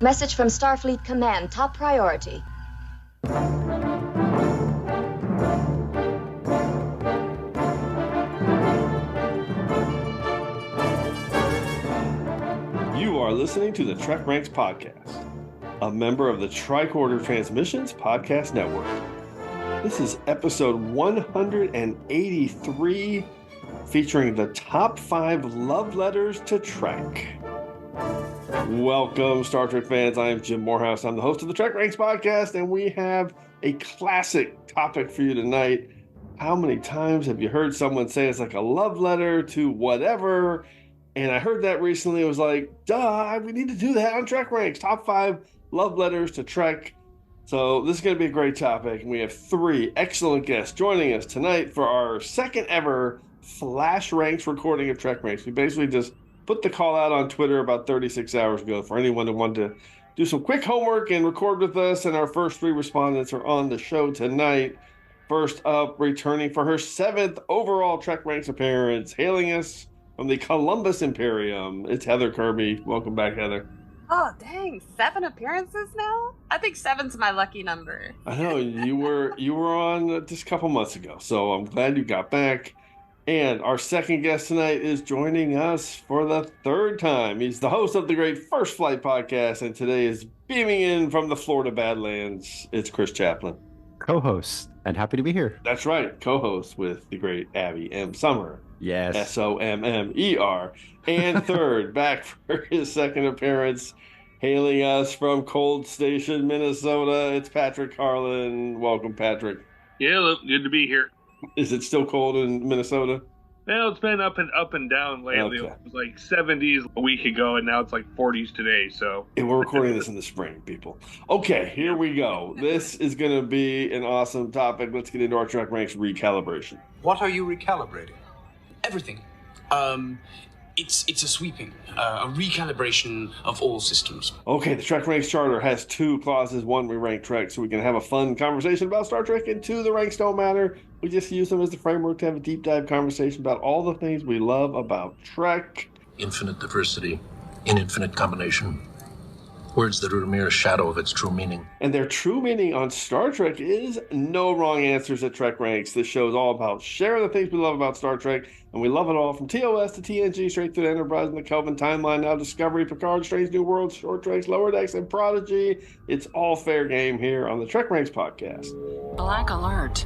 Message from Starfleet Command, top priority. You are listening to the TrekRanks podcast, a member of the Tricorder Transmissions Podcast Network. This is episode 183, featuring the top 5 love letters to Trek. Welcome, Star Trek fans. I am Jim Moorhouse. I'm the host of the TrekRanks podcast, and we have a classic topic for you tonight. How many times have you heard someone say it's like a love letter to whatever? And I heard that recently. It was like, duh, we need to do that on TrekRanks. Top 5 love letters to Trek. So this is going to be a great topic. And we have 3 excellent guests joining us tonight for our second ever Flash Ranks recording of TrekRanks. We basically just put the call out on Twitter about 36 hours ago for anyone who wanted to do some quick homework and record with us. And our first 3 respondents are on the show tonight. First up, returning for her 7th overall TrekRanks appearance, hailing us from the Columbus Imperium, it's Heather Kirby. Welcome back, Heather. Oh, dang. 7 appearances now? I think 7's my lucky number. I know, you were on just a couple months ago, so I'm glad you got back. And our second guest tonight is joining us for the 3rd time. He's the host of the great First Flight podcast, and today is beaming in from the Florida Badlands. It's Chris Chaplin. Co-host, and happy to be here. That's right, co-host with the great Abby M. Summer. Yes. Sommer. And third, back for his second appearance, hailing us from Cold Station, Minnesota, it's Patrick Carlin. Welcome, Patrick. Yeah, good to be here. Is it still cold in Minnesota? Well, it's been up and down lately. Okay. It was like 70s a week ago, and now it's like 40s today. So, and we're recording this in the spring, people. Okay, here we go. This is going to be an awesome topic. Let's get into our TrekRanks recalibration. What are you recalibrating? Everything. It's a sweeping, a recalibration of all systems. Okay, the TrekRanks Charter has 2 clauses. 1, we rank Trek so we can have a fun conversation about Star Trek, and 2, the ranks don't matter. We just use them as the framework to have a deep dive conversation about all the things we love about Trek. Infinite diversity, in infinite combination. Words that are a mere shadow of its true meaning. And their true meaning on Star Trek is no wrong answers at TrekRanks. This show is all about sharing the things we love about Star Trek, and we love it all from TOS to TNG, straight through the Enterprise and the Kelvin timeline, now Discovery, Picard, Strange New Worlds, Short Treks, Lower Decks, and Prodigy. It's all fair game here on the TrekRanks podcast. Black alert.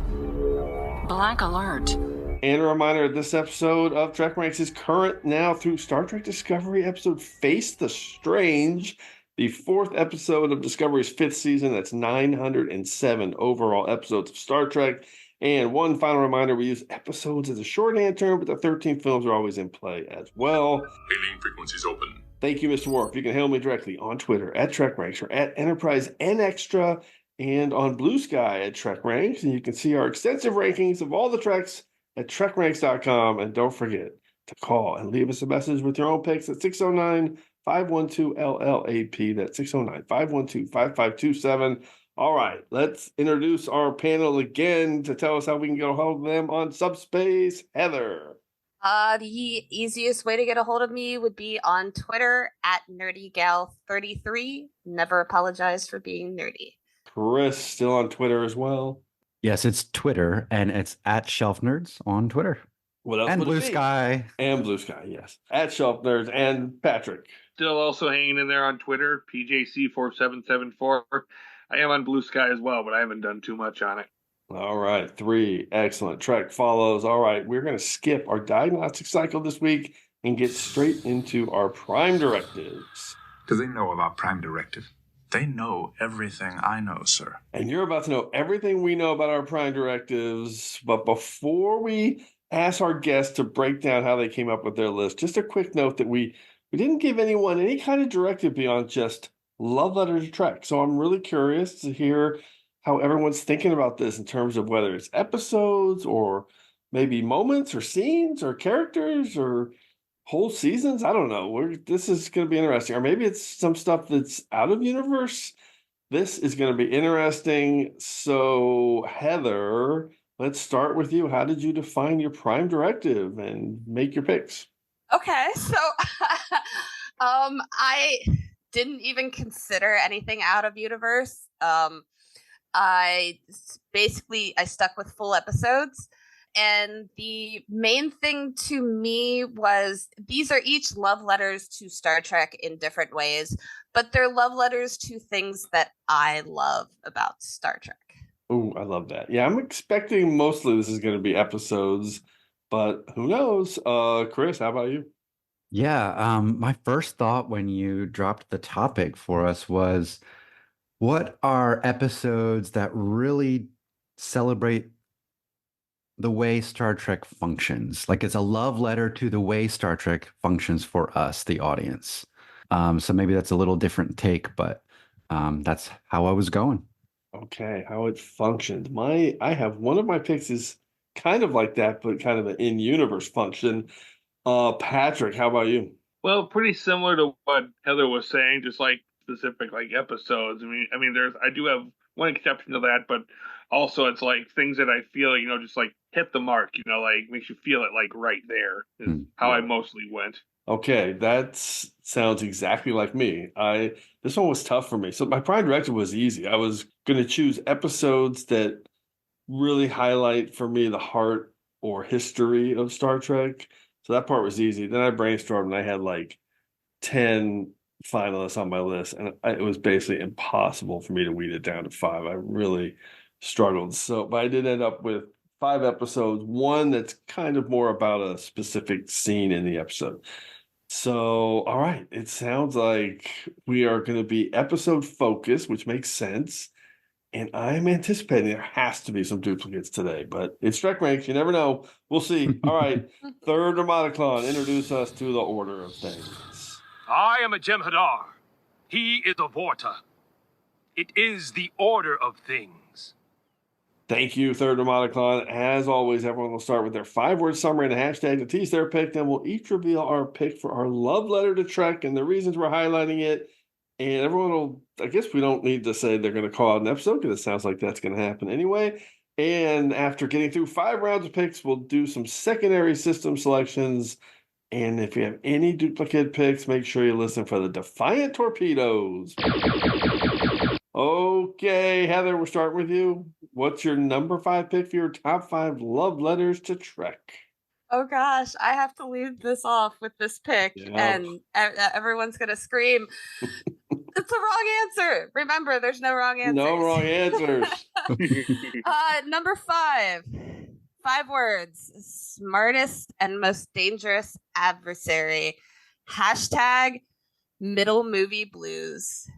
Black alert. And a reminder, this episode of TrekRanks is current now through Star Trek Discovery episode Face the Strange, the 4th episode of Discovery's 5th season. That's 907 overall episodes of Star Trek. And one final reminder, we use episodes as a shorthand term, but the 13 films are always in play as well. Hailing frequencies open. Thank you, Mr. Worf. You can hail me directly on Twitter at TrekRanks or at Enterprise N Extra, and on Blue Sky at TrekRanks. And you can see our extensive rankings of all the Treks at TrekRanks.com. And don't forget to call and leave us a message with your own picks at 609-512-LLAP. That's 609-512-5527. All right, let's introduce our panel again to tell us how we can get a hold of them on Subspace. Heather. The easiest way to get a hold of me would be on Twitter at NerdyGal33. Never apologize for being nerdy. Chris, still on Twitter as well. Yes, it's Twitter, and it's at Shelf Nerds on Twitter. What else? And would Blue it be? Sky. And Blue Sky, yes. At Shelf Nerds. And Patrick. still also hanging in there on Twitter, PJC4774. I am on Blue Sky as well, but I haven't done too much on it. All right, 3 excellent Trek follows. All right, we're going to skip our diagnostic cycle this week and get straight into our prime directives. Do they know about Prime Directive? They know everything I know, sir. And you're about to know everything we know about our prime directives. But before we ask our guests to break down how they came up with their list, just a quick note that we didn't give anyone any kind of directive beyond just love letter to Trek. So I'm really curious to hear how everyone's thinking about this in terms of whether it's episodes or maybe moments or scenes or characters or whole seasons. I don't know. This is going to be interesting. Or maybe it's some stuff that's out of universe. This is going to be interesting. So, Heather, let's start with you. How did you define your prime directive and make your picks? Okay, so didn't even consider anything out of universe. I stuck with full episodes. And the main thing to me was these are each love letters to Star Trek in different ways, but they're love letters to things that I love about Star Trek. Oh, I love that. Yeah, I'm expecting mostly this is going to be episodes, but who knows? Chris, how about you? Yeah, my first thought when you dropped the topic for us was, what are episodes that really celebrate the way Star Trek functions? Like it's a love letter to the way Star Trek functions for us, the audience. So maybe that's a little different take, but that's how I was going. Okay, how it functions. I have one of my picks is kind of like that, but kind of an in-universe function. Patrick, how about you? Well, pretty similar to what Heather was saying, just like specific like episodes. I do have one exception to that, but also it's like things that I feel, just like hit the mark, like makes you feel it like right there is how I mostly went. Okay, that sounds exactly like me. This one was tough for me. So my Prime Directive was easy. I was going to choose episodes that really highlight for me the heart or history of Star Trek. So that part was easy. Then I brainstormed and I had like 10 finalists on my list, and it was basically impossible for me to weed it down to 5. I really struggled. But I did end up with 5 episodes, one that's kind of more about a specific scene in the episode. So, all right, it sounds like we are going to be episode focused, which makes sense. And I'm anticipating there has to be some duplicates today, but it's TrekRanks. You never know. We'll see. All right, third Dermaticlon, introduce us to the order of things. I am a Jem'Hadar. He is a Vorta. It is the order of things. Thank you, third Dermaticlon. As always, everyone will start with their 5-word summary and a hashtag to tease their pick. Then we'll each reveal our pick for our love letter to Trek and the reasons we're highlighting it. And everyone will, I guess we don't need to say they're going to call out an episode because it sounds like that's going to happen anyway. And after getting through 5 rounds of picks, we'll do some secondary system selections. And if you have any duplicate picks, make sure you listen for the Defiant Torpedoes. Okay, Heather, we're starting with you. What's your number 5 pick for your top 5 love letters to Trek? Oh gosh, I have to leave this off with this pick, and everyone's gonna scream. It's the wrong answer. Remember, there's no wrong answers. No wrong answers. Number 5. 5 words. Smartest and most dangerous adversary. Hashtag middle movie blues.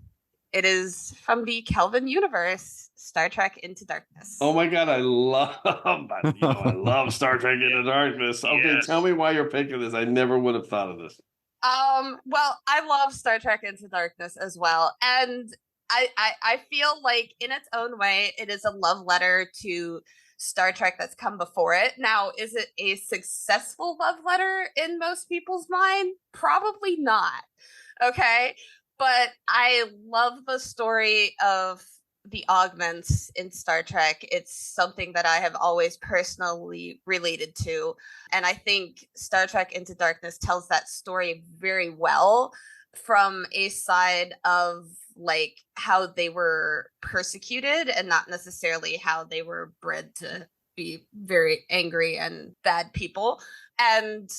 It is from the Kelvin universe, Star Trek Into Darkness. Oh my God, I love Star Trek Into Darkness. Okay, yes. Tell me why you're picking this. I never would have thought of this. Well, I love Star Trek Into Darkness as well. And I feel like in its own way, it is a love letter to Star Trek that's come before it. Now, is it a successful love letter in most people's mind? Probably not. Okay. But I love the story of the augments in Star Trek. It's something that I have always personally related to. And I think Star Trek Into Darkness tells that story very well from a side of like how they were persecuted and not necessarily how they were bred to be very angry and bad people. And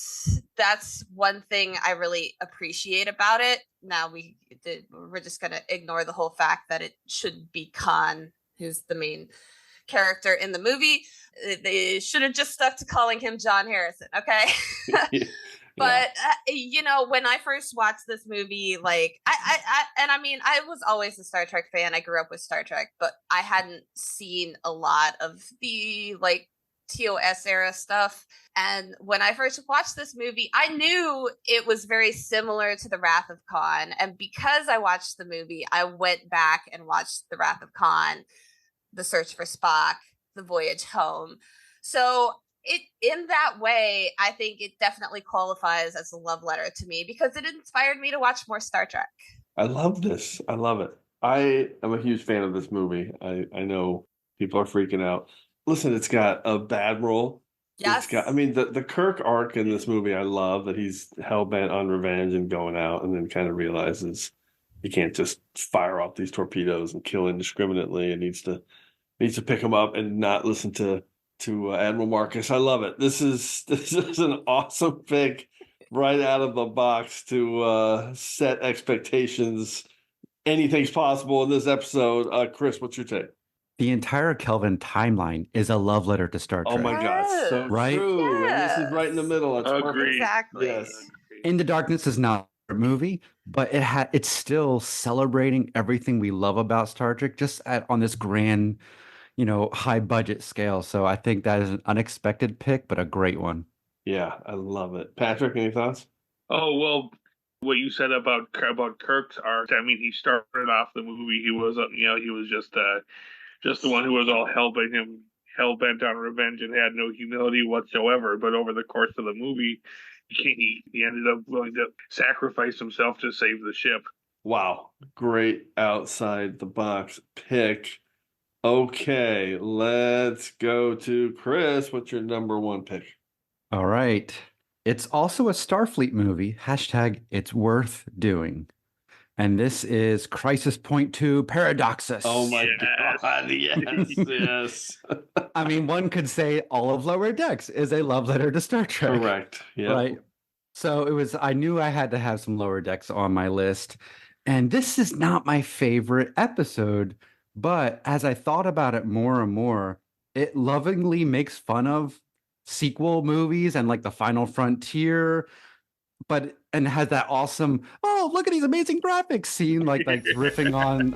that's one thing I really appreciate about it. Now we're just going to ignore the whole fact that it should be Khan, who's the main character in the movie. They should have just stuck to calling him John Harrison, okay? But when I first watched this movie, like I was always a Star Trek fan. I grew up with Star Trek, but I hadn't seen a lot of the like TOS era stuff. And when I first watched this movie, I knew it was very similar to The Wrath of Khan. And because I watched the movie, I went back and watched The Wrath of Khan, The Search for Spock, The Voyage Home. So in that way, I think it definitely qualifies as a love letter to me because it inspired me to watch more Star Trek. I love this. I love it. I am a huge fan of this movie. I know people are freaking out. Listen, it's got a bad role. Yes. The Kirk arc in this movie, I love that he's hell-bent on revenge and going out and then kind of realizes He can't just fire off these torpedoes and kill indiscriminately. It needs to pick them up and not listen to Admiral Marcus. I love it. This is an awesome pick right out of the box to set expectations. Anything's possible in this episode. Chris, what's your take? The entire Kelvin timeline is a love letter to Star Trek. Oh my God, so right? true. Yes. And this is right in the middle. That's perfect. Exactly. Yes. Into Darkness is not a movie, but it's still celebrating everything we love about Star Trek, just on this grand, high budget scale. So I think that is an unexpected pick, but a great one. Yeah, I love it. Patrick, any thoughts? Oh, well, what you said about Kirk's arc, I mean, he started off the movie, he was just the one who was all hell-bent on revenge and had no humility whatsoever. But over the course of the movie, he ended up willing to sacrifice himself to save the ship. Wow. Great outside the box pick. Okay, let's go to Chris. What's your number one pick? All right. It's also a Starfleet movie. # it's worth doing. And this is Crisis Point 2 Paradoxus. Oh my God. Yes. I mean, one could say all of Lower Decks is a love letter to Star Trek. Correct. Yeah. Right. So I knew I had to have some Lower Decks on my list. And this is not my favorite episode, but as I thought about it more and more, it lovingly makes fun of sequel movies and like The Final Frontier, and has that awesome, oh, look at these amazing graphics scene, like riffing on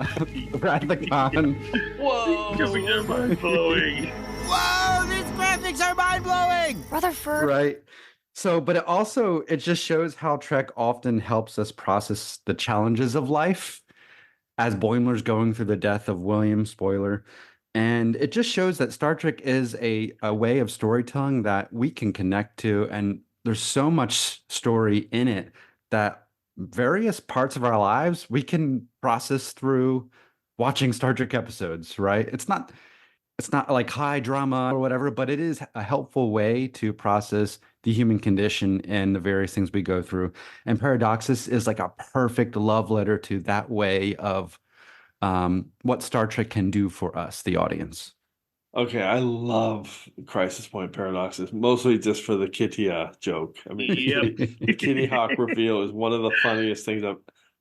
Wrath of Khan. Whoa, they're mind-blowing. Whoa, these graphics are mind-blowing! Rutherford. Right. So, but it just shows how Trek often helps us process the challenges of life, as Boimler's going through the death of William, spoiler. And it just shows that Star Trek is a way of storytelling that we can connect to. And there's so much story in it that various parts of our lives we can process through watching Star Trek episodes, right? It's not like high drama or whatever, but it is a helpful way to process the human condition and the various things we go through. And Paradoxus is like a perfect love letter to that way of what Star Trek can do for us, the audience. Okay, I love Crisis Point Paradoxes, mostly just for the Kitty joke. I mean, the Kitty Hawk reveal is one of the funniest things.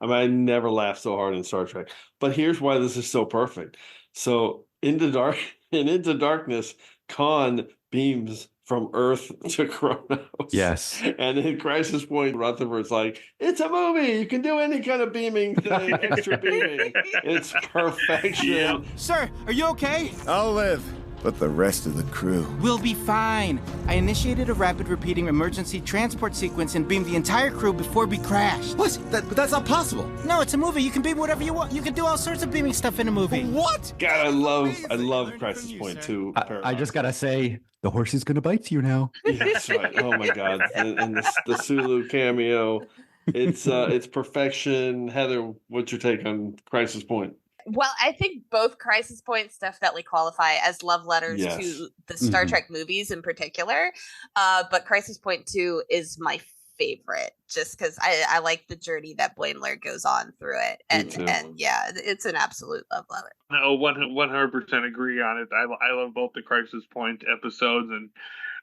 I never laughed so hard in Star Trek. But here's why this is so perfect. So Into Darkness, Khan beams from Earth to Kronos. Yes. And in Crisis Point, Rutherford's like, it's a movie. You can do any kind of beaming thing, extra beaming. It's perfection. Yeah. Sir, are you okay? I'll live, but the rest of the crew We'll be fine. I initiated a rapid repeating emergency transport sequence and beamed the entire crew before we crashed. What? But that's not possible. No, it's a movie. You can beam whatever you want. You can do all sorts of beaming stuff in a movie. What? God, I love Crisis Point 2. I just gotta say, the horse is gonna bite you now. That's right. Oh my God. And the Sulu cameo. It's perfection. Heather, what's your take on Crisis Point? Well, I think both Crisis Points definitely qualify as love letters to the Star Trek movies in particular. But Crisis Point 2 is my favorite just because I like the journey that Boimler goes on through it. And yeah, it's an absolute love letter. No, 100% agree on it. I love both the Crisis Point episodes. And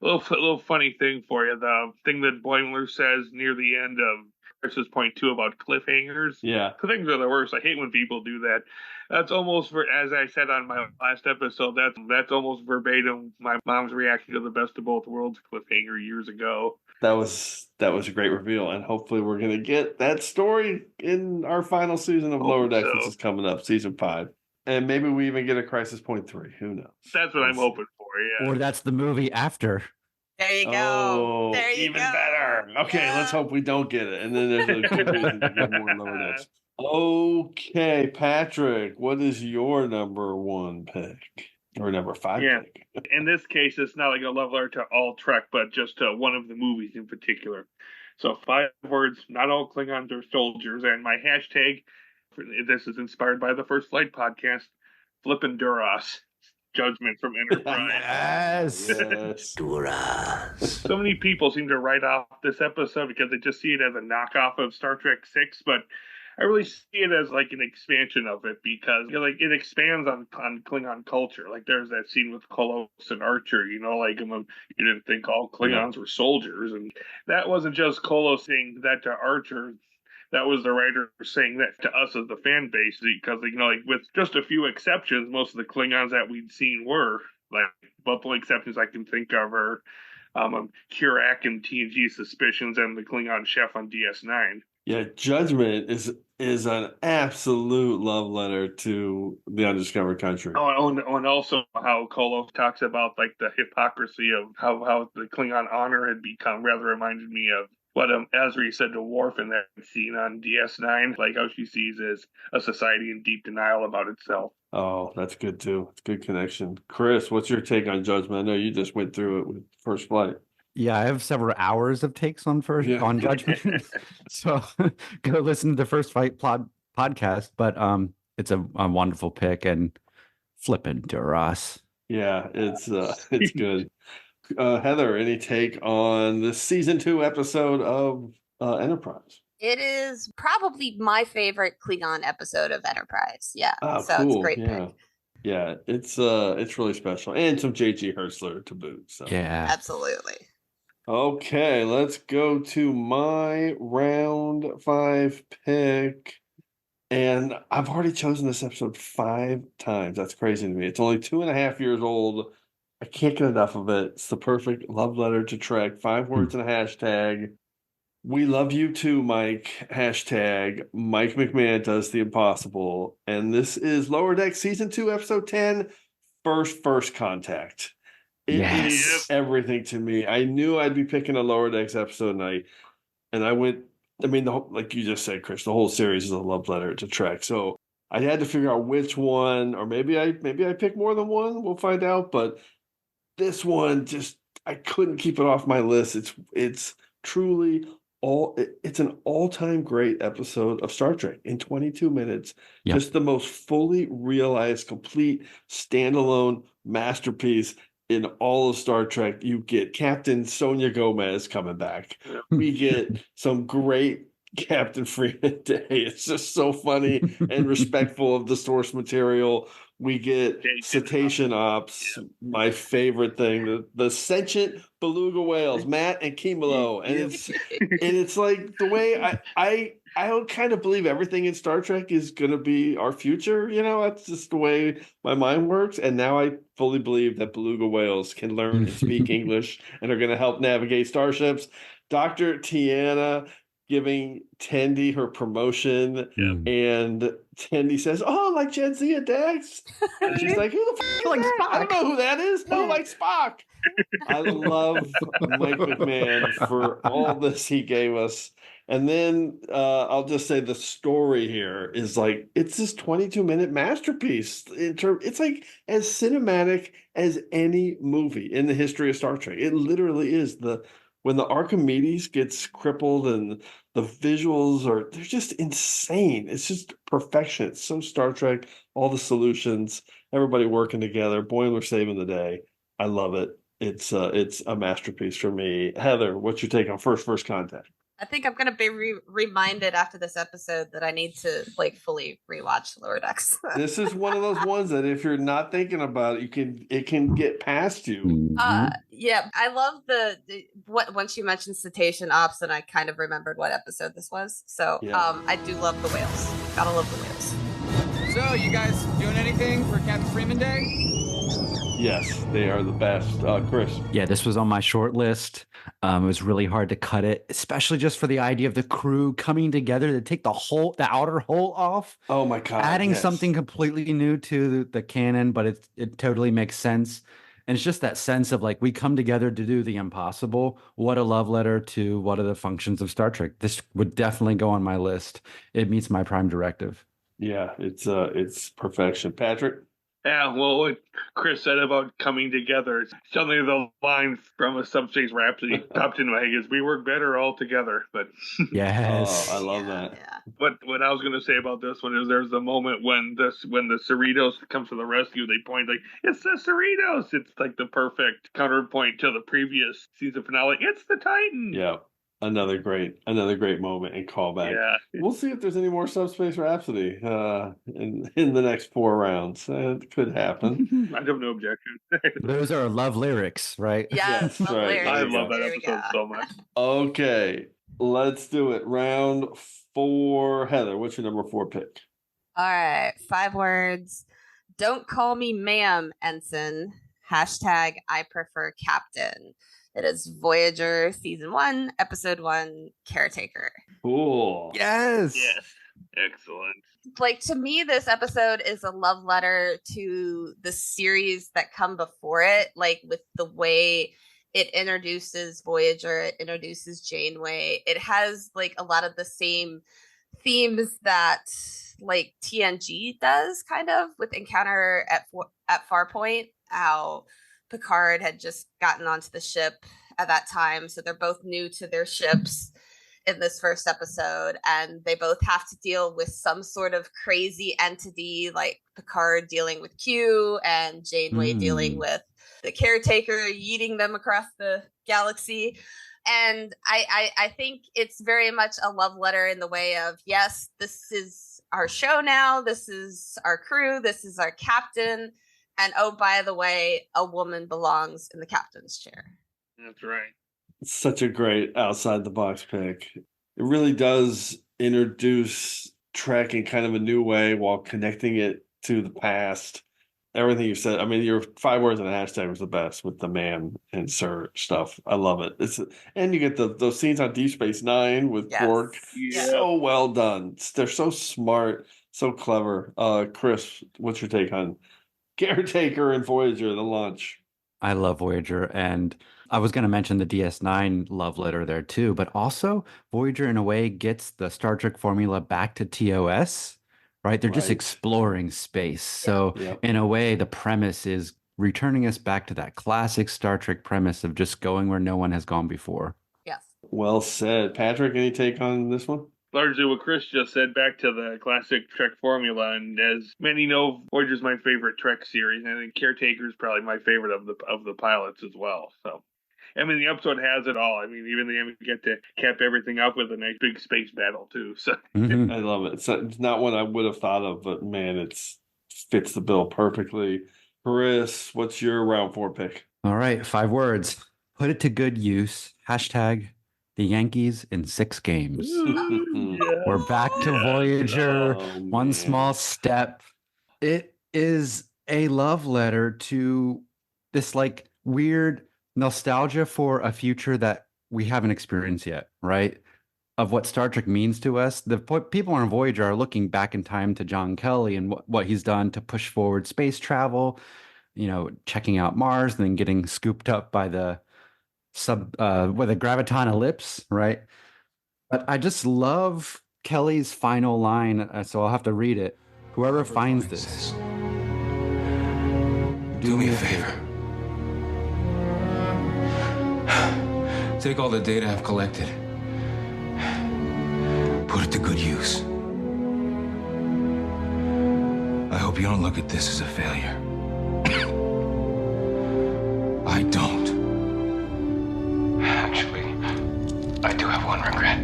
a little funny thing for you, the thing that Boimler says near the end of Crisis Point 2 about cliffhangers. Yeah. Cliffhangers are the worst. I hate when people do that. That's almost, as I said on my last episode, that's almost verbatim my mom's reaction to the Best of Both Worlds cliffhanger years ago. That was a great reveal, and hopefully we're going to get that story in our final season of Lower Decks, which is coming up, season 5. And maybe we even get a Crisis Point 3. Who knows? That's what I'm hoping for, yeah. Or that's the movie after. There you go. Oh, there you even go. better. Okay, Yeah. Let's hope we don't get it. And then there's a good reason to get more Lower Decks. Okay, Patrick, what is your number one pick? Or number 5 pick? In this case, it's not like a love letter to all Trek, but just to one of the movies in particular. So 5 words, not all Klingons are soldiers. And my hashtag, this is inspired by the First Flight podcast, Flippin' Duras. Judgment from Enterprise. Yes. Duras. So many people seem to write off this episode because they just see it as a knockoff of Star Trek 6, but I really see it as like an expansion of it because like it expands on Klingon culture. Like there's that scene with Kolos and Archer, like you didn't think all Klingons were soldiers, and that wasn't just Kolos saying that to Archer. That was the writer saying that to us as the fan base because like with just a few exceptions, most of the Klingons that we'd seen were like, but the only exceptions I can think of are Kurak and TNG Suspicions and the Klingon chef on DS9. Yeah, Judgment is an absolute love letter to the undiscovered country. Oh, and also how Kolo talks about like the hypocrisy of how the Klingon honor had become. Rather reminded me of what Ezri said to Worf in that scene on DS9, like how she sees as a society in deep denial about itself. Oh, that's good too. It's a good connection. Chris, what's your take on Judgment? I know you just went through it with First Flight. Yeah, I have several hours of takes on on Judgment. So go listen to the First Fight podcast. But it's a wonderful pick and flippin' Duras. Yeah, it's good. Heather, any take on the season 2 episode of Enterprise? It is probably my favorite Klingon episode of Enterprise. Yeah, so cool. It's a great pick. Yeah, it's really special, and some J.G. Hertzler to boot. So yeah, absolutely. Okay, let's go to my round 5 pick. And I've already chosen this episode 5 times. That's crazy to me. It's only 2.5 years old. I can't get enough of it. It's the perfect love letter to Trek. 5 words and a hashtag. We love you too, Mike. Hashtag Mike McMahon does the impossible. And this is Lower Deck Season 2, Episode 10, First Contact. It is everything to me. I knew I'd be picking a Lower Decks episode, and I went. I mean, like you just said, Chris, the whole series is a love letter to Trek. So I had to figure out which one, or maybe I pick more than one. We'll find out. But this one, I couldn't keep it off my list. It's truly it's an all-time great episode of Star Trek in 22 minutes. Yep. Just the most fully realized, complete standalone masterpiece in all of Star Trek. You get Captain Sonia Gomez coming back. We get some great Captain Freeman Day. It's just so funny and respectful of the source material. We get cetacean ops, my favorite thing, the sentient beluga whales, Matt and Kimelo, and it's like the way I kind of believe everything in Star Trek is going to be our future. That's just the way my mind works. And now I fully believe that beluga whales can learn and speak English and are going to help navigate starships. Dr. Tiana giving Tendi her promotion, and Tendi says, "Oh, like Jadzia Dax." And she's like, "Who the f*** is that? I don't know who that is. No, like Spock." I love Mike McMahon for all this he gave us. And then I'll just say the story here is like, it's this 22-minute masterpiece. It's like as cinematic as any movie in the history of Star Trek. It literally is. When the Archimedes gets crippled and the visuals they're just insane. It's just perfection. It's so Star Trek, all the solutions, everybody working together, Boimler saving the day. I love it. It's a masterpiece for me. Heather, what's your take on First Contact? I think I'm going to be reminded after this episode that I need to fully rewatch Lower Decks. This is one of those ones that if you're not thinking about it, it can get past you. Yeah, I love once you mentioned cetacean ops, and I kind of remembered what episode this was. So I do love the whales. Gotta love the whales. So you guys doing anything for Captain Freeman Day? Yes, they are the best. Chris? Yeah, this was on my short list. It was really hard to cut it, especially just for the idea of the crew coming together to take the outer hull off. Oh my God. Adding something completely new to the canon, but it totally makes sense. And it's just that sense of we come together to do the impossible. What a love letter to what are the functions of Star Trek. This would definitely go on my list. It meets my prime directive. Yeah, it's perfection. Patrick? Yeah, well, what Chris said about coming together, suddenly the line from A Subspace Rhapsody popped into my head is, "We work better all together." But yes, I love that. Yeah. What I was going to say about this one is there's the moment when the Cerritos comes to the rescue, they point "It's the Cerritos!" It's like the perfect counterpoint to the previous season finale. It's the Titan. Yeah. Another great moment and callback. Yeah. We'll see if there's any more Subspace Rhapsody in the next 4 rounds. It could happen. I have no objection. Those are love lyrics, right? Yes, love right. lyrics. I There you love go. that There we episode go. so much. Okay, let's do it. Round 4. Heather, what's your number 4 pick? All right, 5 words. Don't call me ma'am, ensign. Hashtag I prefer captain. It is Voyager season 1, episode 1, Caretaker. Cool. Yes. Yes. Excellent. Like, to me, this episode is a love letter to the series that come before it, like with the way it introduces Voyager, it introduces Janeway. It has like a lot of the same themes that like TNG does, kind of, with Encounter at Farpoint, how Picard had just gotten onto the ship at that time, so they're both new to their ships in this first episode, and they both have to deal with some sort of crazy entity, like Picard dealing with Q and Janeway dealing with the Caretaker yeeting them across the galaxy. And I think it's very much a love letter in the way of, yes, this is our show now, this is our crew, this is our captain, and oh, by the way, a woman belongs in the captain's chair. That's right. It's such a great outside the box pick. It really does introduce Trek in kind of a new way while connecting it to the past. Everything you said, I mean, your 5 words and a hashtag was the best with the ma'am and sir stuff. I love it. And you get those scenes on Deep Space Nine with Quark. Yeah. So well done. They're so smart, so clever. Chris, what's your take on Caretaker and Voyager, the launch? I love Voyager, and I was going to mention the DS9 love letter there too, but also Voyager in a way gets the Star Trek formula back to TOS, right? They're just exploring space. So in a way, the premise is returning us back to that classic Star Trek premise of just going where no one has gone before. Yes. Well said. Patrick, any take on this one? Largely what Chris just said, back to the classic Trek formula, and as many know, Voyager's my favorite Trek series, and I think Caretaker's probably my favorite of the pilots as well. So, I mean, the episode has it all. I mean, even the end, we get to cap everything up with a nice big space battle too. So, I love it. It's not one I would have thought of, but man, it fits the bill perfectly. Chris, what's your round 4 pick? All right, 5 words. Put it to good use. Hashtag the Yankees in 6 games. We're back to Voyager. One small step. It is a love letter to this like weird nostalgia for a future that we haven't experienced yet, right? Of what Star Trek means to us. The people on Voyager are looking back in time to John Kelly and what he's done to push forward space travel, you know, checking out Mars and then getting scooped up by the with a graviton ellipse, right? But I just love Kelly's final line, so I'll have to read it. Whoever finds this, do me a favor. Take all the data I've collected. Put it to good use. I hope you don't look at this as a failure. I don't. Actually, I do have one regret.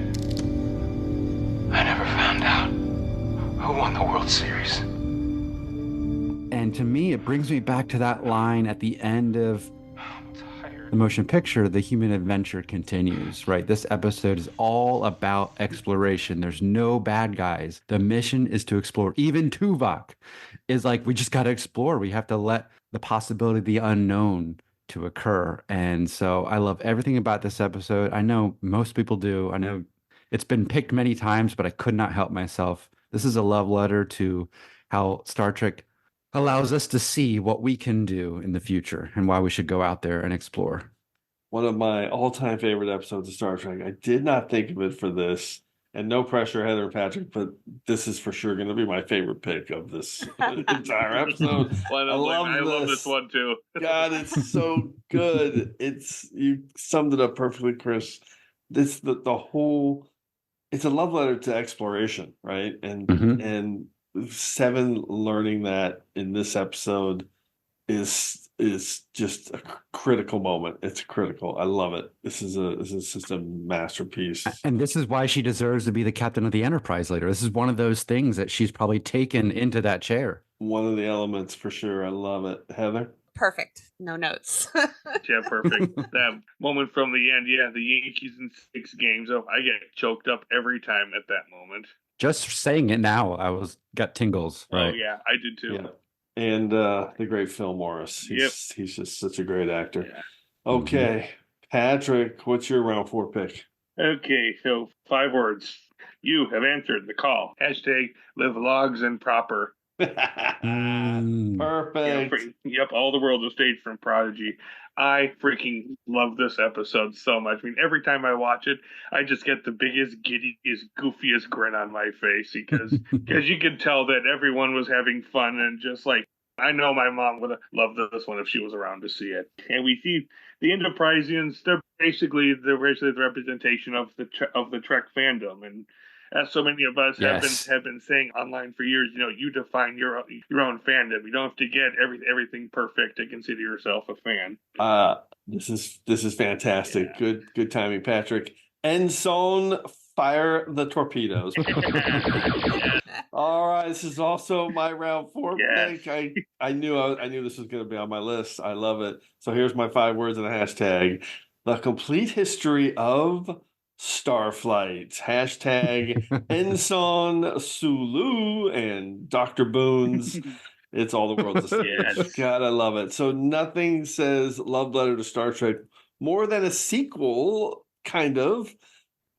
I never found out who won the World Series. And to me, it brings me back to that line at the end of the motion picture, The Human Adventure Continues, right? This episode is all about exploration. There's no bad guys. The mission is to explore. Even Tuvok is like, we just got to explore. We have to let the possibility of the unknown to occur. And so I love everything about this episode. I know most people do. I know it's been picked many times, but I could not help myself. This is a love letter to how Star Trek allows us to see what we can do in the future and why we should go out there and explore. One of my all-time favorite episodes of Star Trek. I did not think of it for this, and no pressure, Heather and Patrick, but this is for sure going to be my favorite pick of this entire episode. I love this one too. God, it's so good. You summed it up perfectly, Chris. This the whole. It's a love letter to exploration, right? And Seven learning that in this episode is just a critical moment. It's critical. I love it. This is just a masterpiece. And this is why she deserves to be the captain of the Enterprise later. This is one of those things that she's probably taken into that chair. One of the elements for sure. I love it. Heather? Perfect. No notes. Yeah, perfect. That moment from the end, the Yankees in 6 games. Oh, I get choked up every time at that moment. Just saying it now, got tingles. Right? Oh yeah, I did too. Yeah. And the great Phil Morris. He's just such a great actor. Yeah. Okay, Patrick, what's your round 4 pick? Okay, so 5 words. You have answered the call. Hashtag live logs and proper. Perfect. Yep, all the world is stage from Prodigy. I freaking love this episode so much. I mean, every time I watch it, I just get the biggest, giddiest, goofiest grin on my face because you can tell that everyone was having fun and just like, I know my mom would have loved this one if she was around to see it. And we see the Enterpriseians, they're basically the representation of the Trek fandom. And as so many of us have been saying online for years, you define your own fandom. You don't have to get everything perfect to consider yourself a fan. This is fantastic. Yeah. Good timing, Patrick. Ensign, fire the torpedoes. All right, this is also my round 4 pick. I knew this was going to be on my list. I love it. So here's my 5 words and a hashtag: the complete history of Starflight. Hashtag Ensign Sulu and Dr. Boone's. It's all the world's a stage. God, I love it. So nothing says love letter to Star Trek more than a sequel, kind of,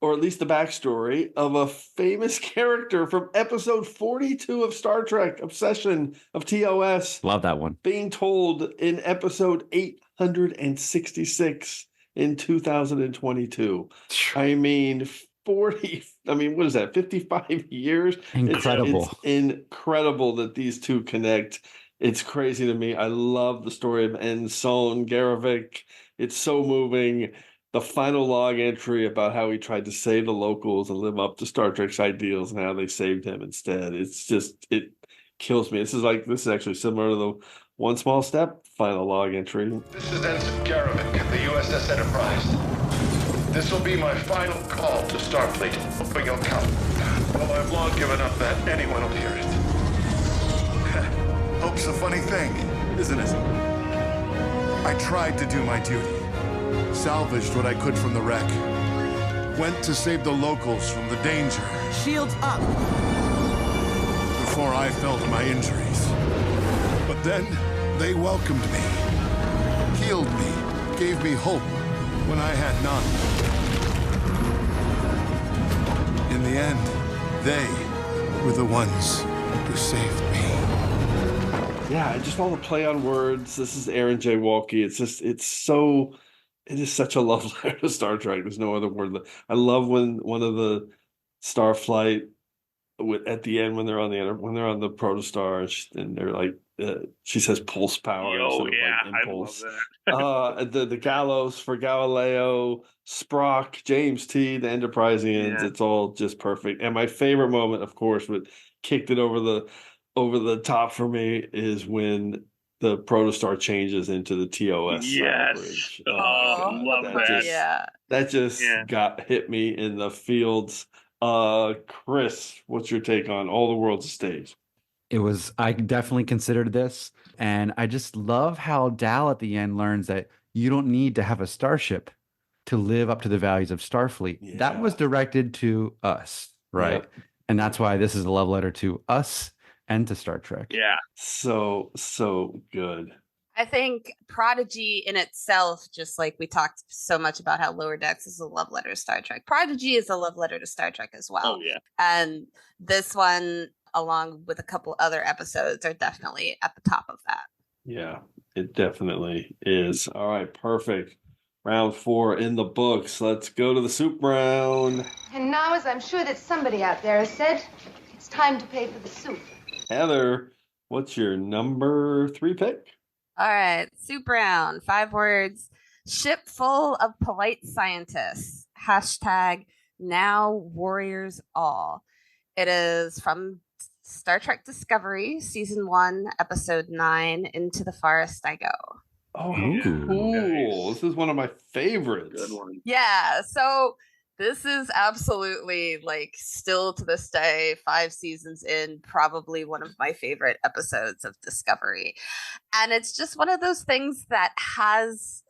or at least the backstory of a famous character from episode 42 of Star Trek, Obsession of TOS. Love that one. Being told in episode 866 in 2022. I mean, what is that, 55 years? Incredible. It's incredible that these two connect. It's crazy to me. I love the story of Ensign Garavik. It's so moving. The final log entry about how he tried to save the locals and live up to Star Trek's ideals and how they saved him instead. It kills me. This is actually similar to the One Small Step final log entry. This is Ensign Garavik of the USS Enterprise. This will be my final call to Starfleet. Hoping you'll come. Well, I've long given up that anyone will hear it. Hope's a funny thing, isn't it? I tried to do my duty. Salvaged what I could from the wreck. Went to save the locals from the danger. Shields up! Before I felt my injuries. But then, they welcomed me. Healed me. Gave me hope when I had none. In the end, they were the ones who saved me. Yeah, just all the play on words. This is Aaron J. Walke. It is such a love letter to Star Trek. There's no other word. I love when one of the Starflight at the end when they're on the protostar and they're like she says pulse power. Oh yeah, impulse. I love that. the Gallows for Galileo, Sprock, James T, the Enterpriseians. Yeah. It's all just perfect. And my favorite moment, of course, what kicked it over the top for me is when the protostar changes into the TOS. Yes. Oh, I love that. That just hit me in the fields. Chris, what's your take on All the World's a Stage? I definitely considered this, and I just love how Dal at the end learns that you don't need to have a starship to live up to the values of Starfleet. Yeah. That was directed to us, right? Yeah. And that's why this is a love letter to us and to Star Trek. Yeah. So good. I think Prodigy in itself, just like we talked so much about how Lower Decks is a love letter to Star Trek, Prodigy is a love letter to Star Trek as well. Oh, yeah. And this one, along with a couple other episodes, are definitely at the top of that. Yeah, it definitely is. All right, perfect. Round 4 in the books. Let's go to the soup round. And now, as I'm sure that somebody out there has said, it's time to pay for the soup. Heather, what's your number 3 pick? All right, soup round, 5 words. Ship full of polite scientists. Hashtag now warriors all. It is from Star Trek Discovery, Season 1, Episode 9, Into the Forest I Go. Oh, Yeah, cool. nice. This is one of my favorites. Good one. Yeah, so this is absolutely, like, still to this day, 5 seasons in, probably one of my favorite episodes of Discovery. And it's just one of those things that has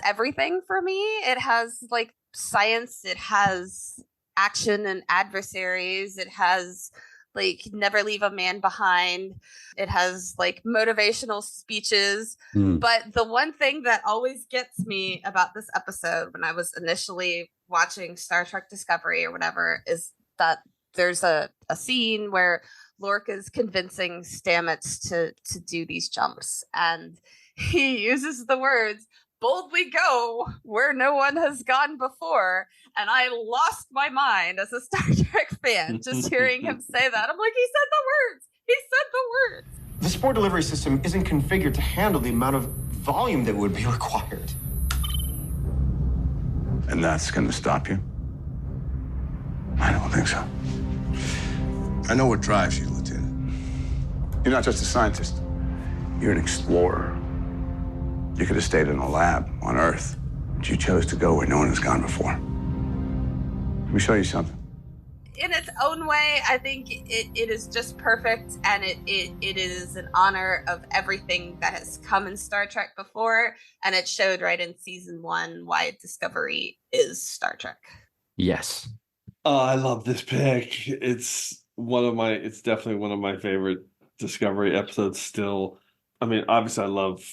everything for me. It has, like, science, it has action and adversaries, it has, like, never leave a man behind, it has, like, motivational speeches. But the one thing that always gets me about this episode when I was initially watching Star Trek Discovery or whatever is that there's a scene where Lorca's convincing Stamets to do these jumps, and he uses the words boldly go where no one has gone before. And I lost my mind as a Star Trek fan just hearing him say that. I'm like, he said the words. He said the words. The spore delivery system isn't configured to handle the amount of volume that would be required. And that's going to stop you? I don't think so. I know what drives you, Lieutenant. You're not just a scientist. You're an explorer. You could have stayed in a lab on Earth, but you chose to go where no one has gone before. Let me show you something. In its own way, I think it is just perfect, and it is an honor of everything that has come in Star Trek before, and it showed right in Season 1 why Discovery is Star Trek. Yes. Oh, I love this pick. It's definitely one of my favorite Discovery episodes still. I mean, obviously I love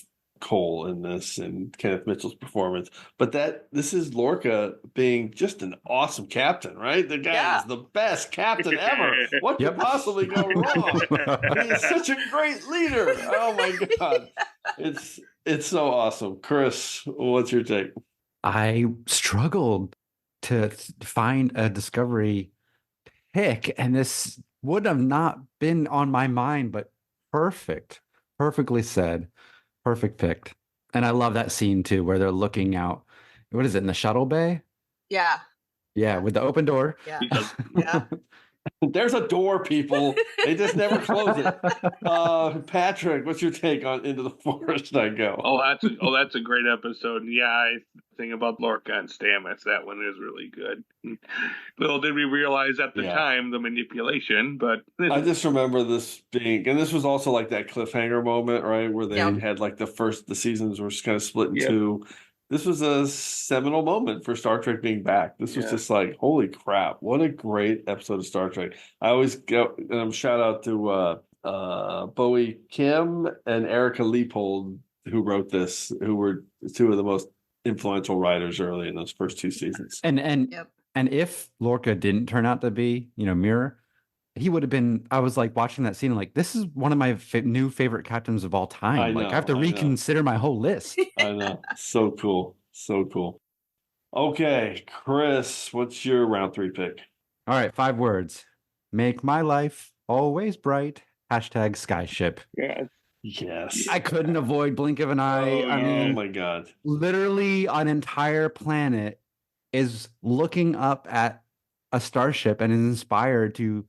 Cole in this and Kenneth Mitchell's performance, but this is Lorca being just an awesome captain, right? The guy is the best captain ever. What could possibly go wrong? He is such a great leader. Oh my God. It's so awesome. Chris, what's your take? I struggled to find a Discovery pick, and this would have not been on my mind, but perfectly said. Perfect picked. And I love that scene too, where they're looking out. What is it, in the shuttle bay? Yeah. Yeah, with the open door. Yeah. Yeah. There's a door, people. They just never close it. Patrick, what's your take on Into the Forest I Go? That's a great episode. Yeah, I think about Lorca and Stamets. That one is really good. Little did we realize at the time the manipulation, but I just remember this being, and this was also like that cliffhanger moment, right, where they had like the seasons were just kind of split in two. This was a seminal moment for Star Trek being back. This was just like, holy crap, what a great episode of Star Trek. I always go, shout out to Bowie Kim and Erica Leopold, who wrote this, who were two of the most influential writers early in those first 2 seasons. And if Lorca didn't turn out to be, Mirror, he would have been. I was like watching that scene, like, this is one of my new favorite captains of all time. I have to reconsider my whole list. I know. So cool. So cool. Okay, Chris, what's your round 3 pick? All right, 5 words. Make my life always bright. Hashtag Skyship. Yeah. Yes. I couldn't avoid blink of an eye. I mean, oh my God. Literally an entire planet is looking up at a starship and is inspired to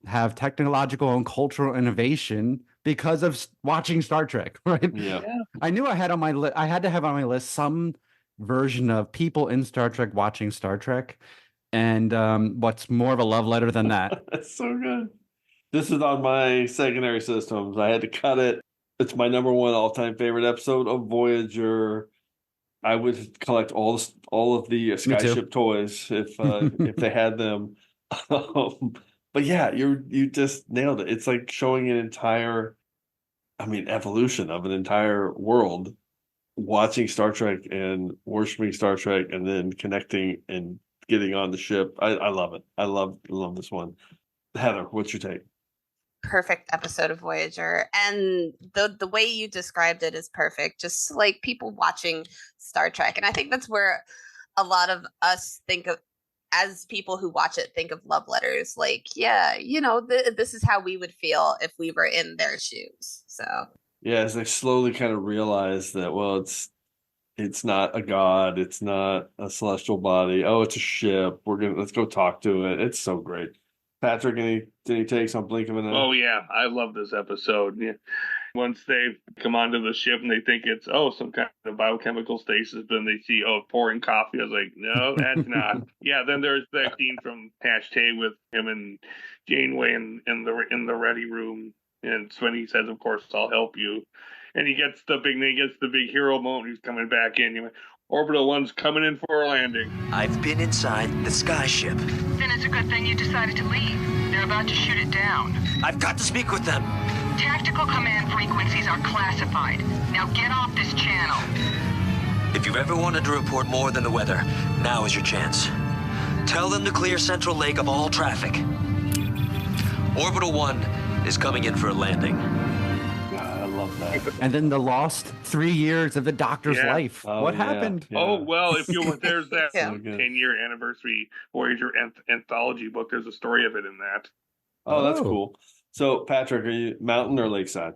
have technological and cultural innovation because of watching Star Trek, right? Yeah. I knew I had on my list. I had to have on my list some version of people in Star Trek watching Star Trek, and what's more of a love letter than that? That's so good. This is on my secondary systems. I had to cut it. It's my number 1 all-time favorite episode of Voyager. I would collect all of the Skyship toys if they had them. But yeah, you just nailed it. It's like showing an entire, evolution of an entire world, watching Star Trek and worshiping Star Trek, and then connecting and getting on the ship. I love it. I love this one. Heather, what's your take? Perfect episode of Voyager, and the way you described it is perfect. Just like people watching Star Trek, and I think that's where a lot of us think of, as people who watch it, think of love letters. Like, this is how we would feel if we were in their shoes. So as they slowly kind of realize that, well, it's not a god, it's not a celestial body. Oh, it's a ship. Let's go talk to it. It's so great. Patrick, any takes on Blink of an Eye? Oh yeah, I love this episode. Yeah. Once they come onto the ship and they think it's some kind of biochemical stasis, but then they see pouring coffee. I was like, no, that's not. Yeah. Then there's that scene from Hashtag with him and Janeway in the ready room, and when he says, "Of course, I'll help you," and he gets the big hero moment. He's coming back in. He went, Orbital 1's coming in for a landing. I've been inside the skyship. Then it's a good thing you decided to leave. They're about to shoot it down. I've got to speak with them. Tactical command frequencies are classified. Now get off this channel. If you've ever wanted to report more than the weather, now is your chance. Tell them to clear Central Lake of all traffic. Orbital 1 is coming in for a landing. God, I love that. And then the lost 3 years of the Doctor's life. What happened? Yeah. Oh, well, there's that Yeah. 10-year anniversary Voyager anthology book. There's a story of it in that. Oh, that's cool. So, Patrick, are you mountain or lakeside?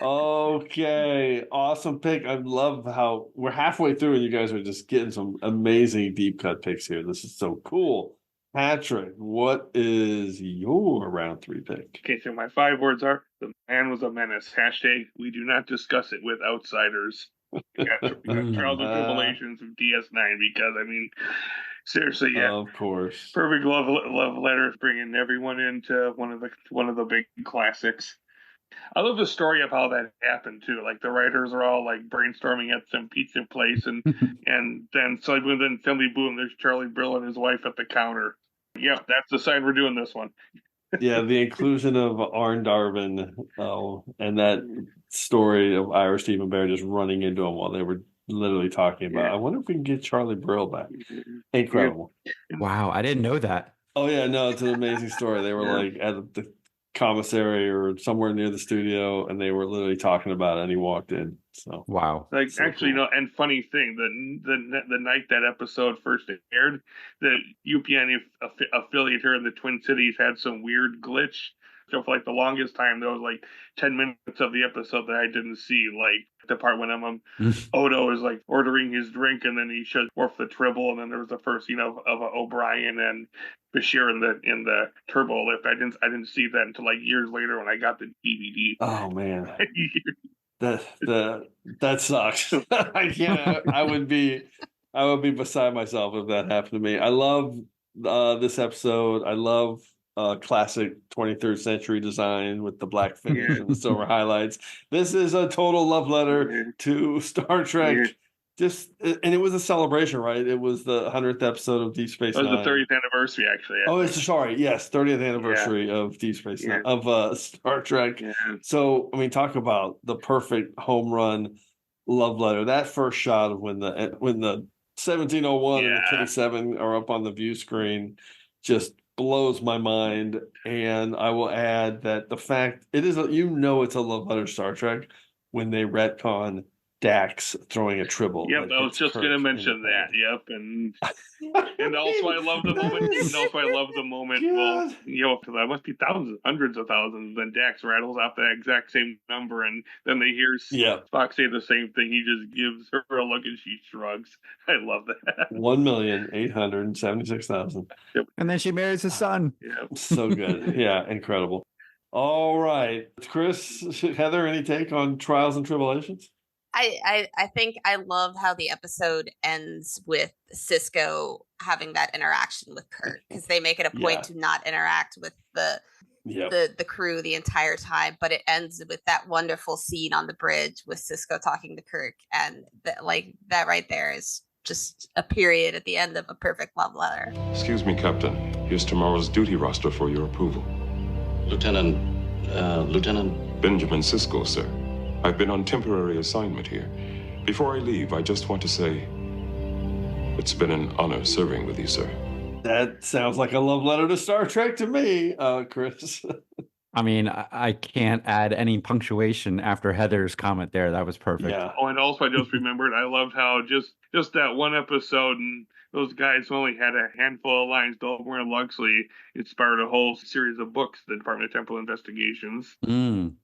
Okay, awesome pick. I love how we're halfway through and you guys are just getting some amazing deep cut picks here. This is so cool. Patrick, what is your round 3 pick? Okay, so my 5 words are: the man was a menace. Hashtag we do not discuss it with outsiders. We got trials and tribulations of DS9 because, I mean, seriously, yeah. Of course. Perfect love letters, bringing everyone into one of the big classics. I love the story of how that happened too. Like the writers are all like brainstorming at some pizza place, and then suddenly, then finally, boom! There's Charlie Brill and his wife at the counter. Yeah, that's the sign we're doing this one. Yeah, the inclusion of Arn Darvin, and that story of Ira Stephen Bear just running into him while they were literally talking about. I wonder if we can get Charlie Brill back. Incredible! Wow, I didn't know that. Oh yeah, no, it's an amazing story. They were like at the commissary or somewhere near the studio, and they were literally talking about it, and he walked in. So wow, like so actually, cool. And funny thing, the night that episode first aired, the UPN affiliate here in the Twin Cities had some weird glitch. So for like the longest time, there was like 10 minutes of the episode that I didn't see, like the part when Odo is like ordering his drink, and then he shows off the tribble, and then there was the first scene of O'Brien and Bashir in the turbo lift. I didn't see that until like years later when I got the DVD. Oh man, that sucks. I can't. I would be beside myself if that happened to me. I love this episode. I love classic 23rd century design with the black finish and the silver highlights. This is a total love letter to Star Trek. And it was a celebration, right? It was the 100th episode of Deep Space Nine. It was the 30th anniversary, actually. Oh, it's 30th anniversary of Deep Space Nine, of Star Trek. Yeah. So, I mean, talk about the perfect home run love letter. That first shot of when the 1701 and the 27 are up on the view screen just blows my mind. And I will add that the fact it's a love letter to Star Trek when they retcon Dax throwing a tribble. Yep, I was just going to mention that. Yep, and also I love the moment. Well, there must be thousands, hundreds of thousands. Then Dax rattles off that exact same number, and then they hear Spock say the same thing. He just gives her a look, and she shrugs. I love that. 1,876,000. Yep. And then she marries his son. Yep. So good. Yeah, incredible. All right, Chris, Heather, any take on Trials and Tribulations? I think I love how the episode ends with Cisco having that interaction with Kirk, because they make it a point to not interact with the crew the entire time, but it ends with that wonderful scene on the bridge with Cisco talking to Kirk, and that right there is just a period at the end of a perfect love letter. Excuse me, Captain. Here's tomorrow's duty roster for your approval. Lieutenant Benjamin Sisko, sir. I've been on temporary assignment here. Before I leave, I just want to say it's been an honor serving with you, sir. That sounds like a love letter to Star Trek to me, Chris. I mean, I can't add any punctuation after Heather's comment there. That was perfect. Yeah. Oh, and also I just remembered, I loved how just that one episode, and those guys only had a handful of lines. Delmore and Luxley inspired a whole series of books, the Department of Temporal Investigations.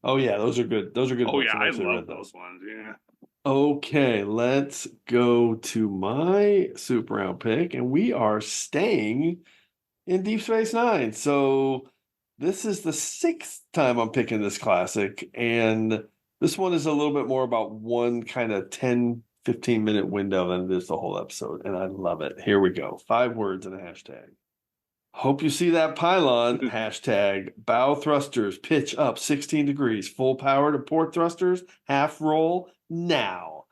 Oh yeah, those are good. Those are good. Oh books. yeah, I love those ones. Yeah. Okay, let's go to my super round pick, and we are staying in Deep Space Nine. So this is the 6th time I'm picking this classic, and this one is a little bit more about one kind of 10-15 minute window than it is the whole episode, and I love it. Here we go. 5 words and a hashtag. Hope you see that pylon. Hashtag bow thrusters pitch up 16 degrees. Full power to port thrusters. Half roll now.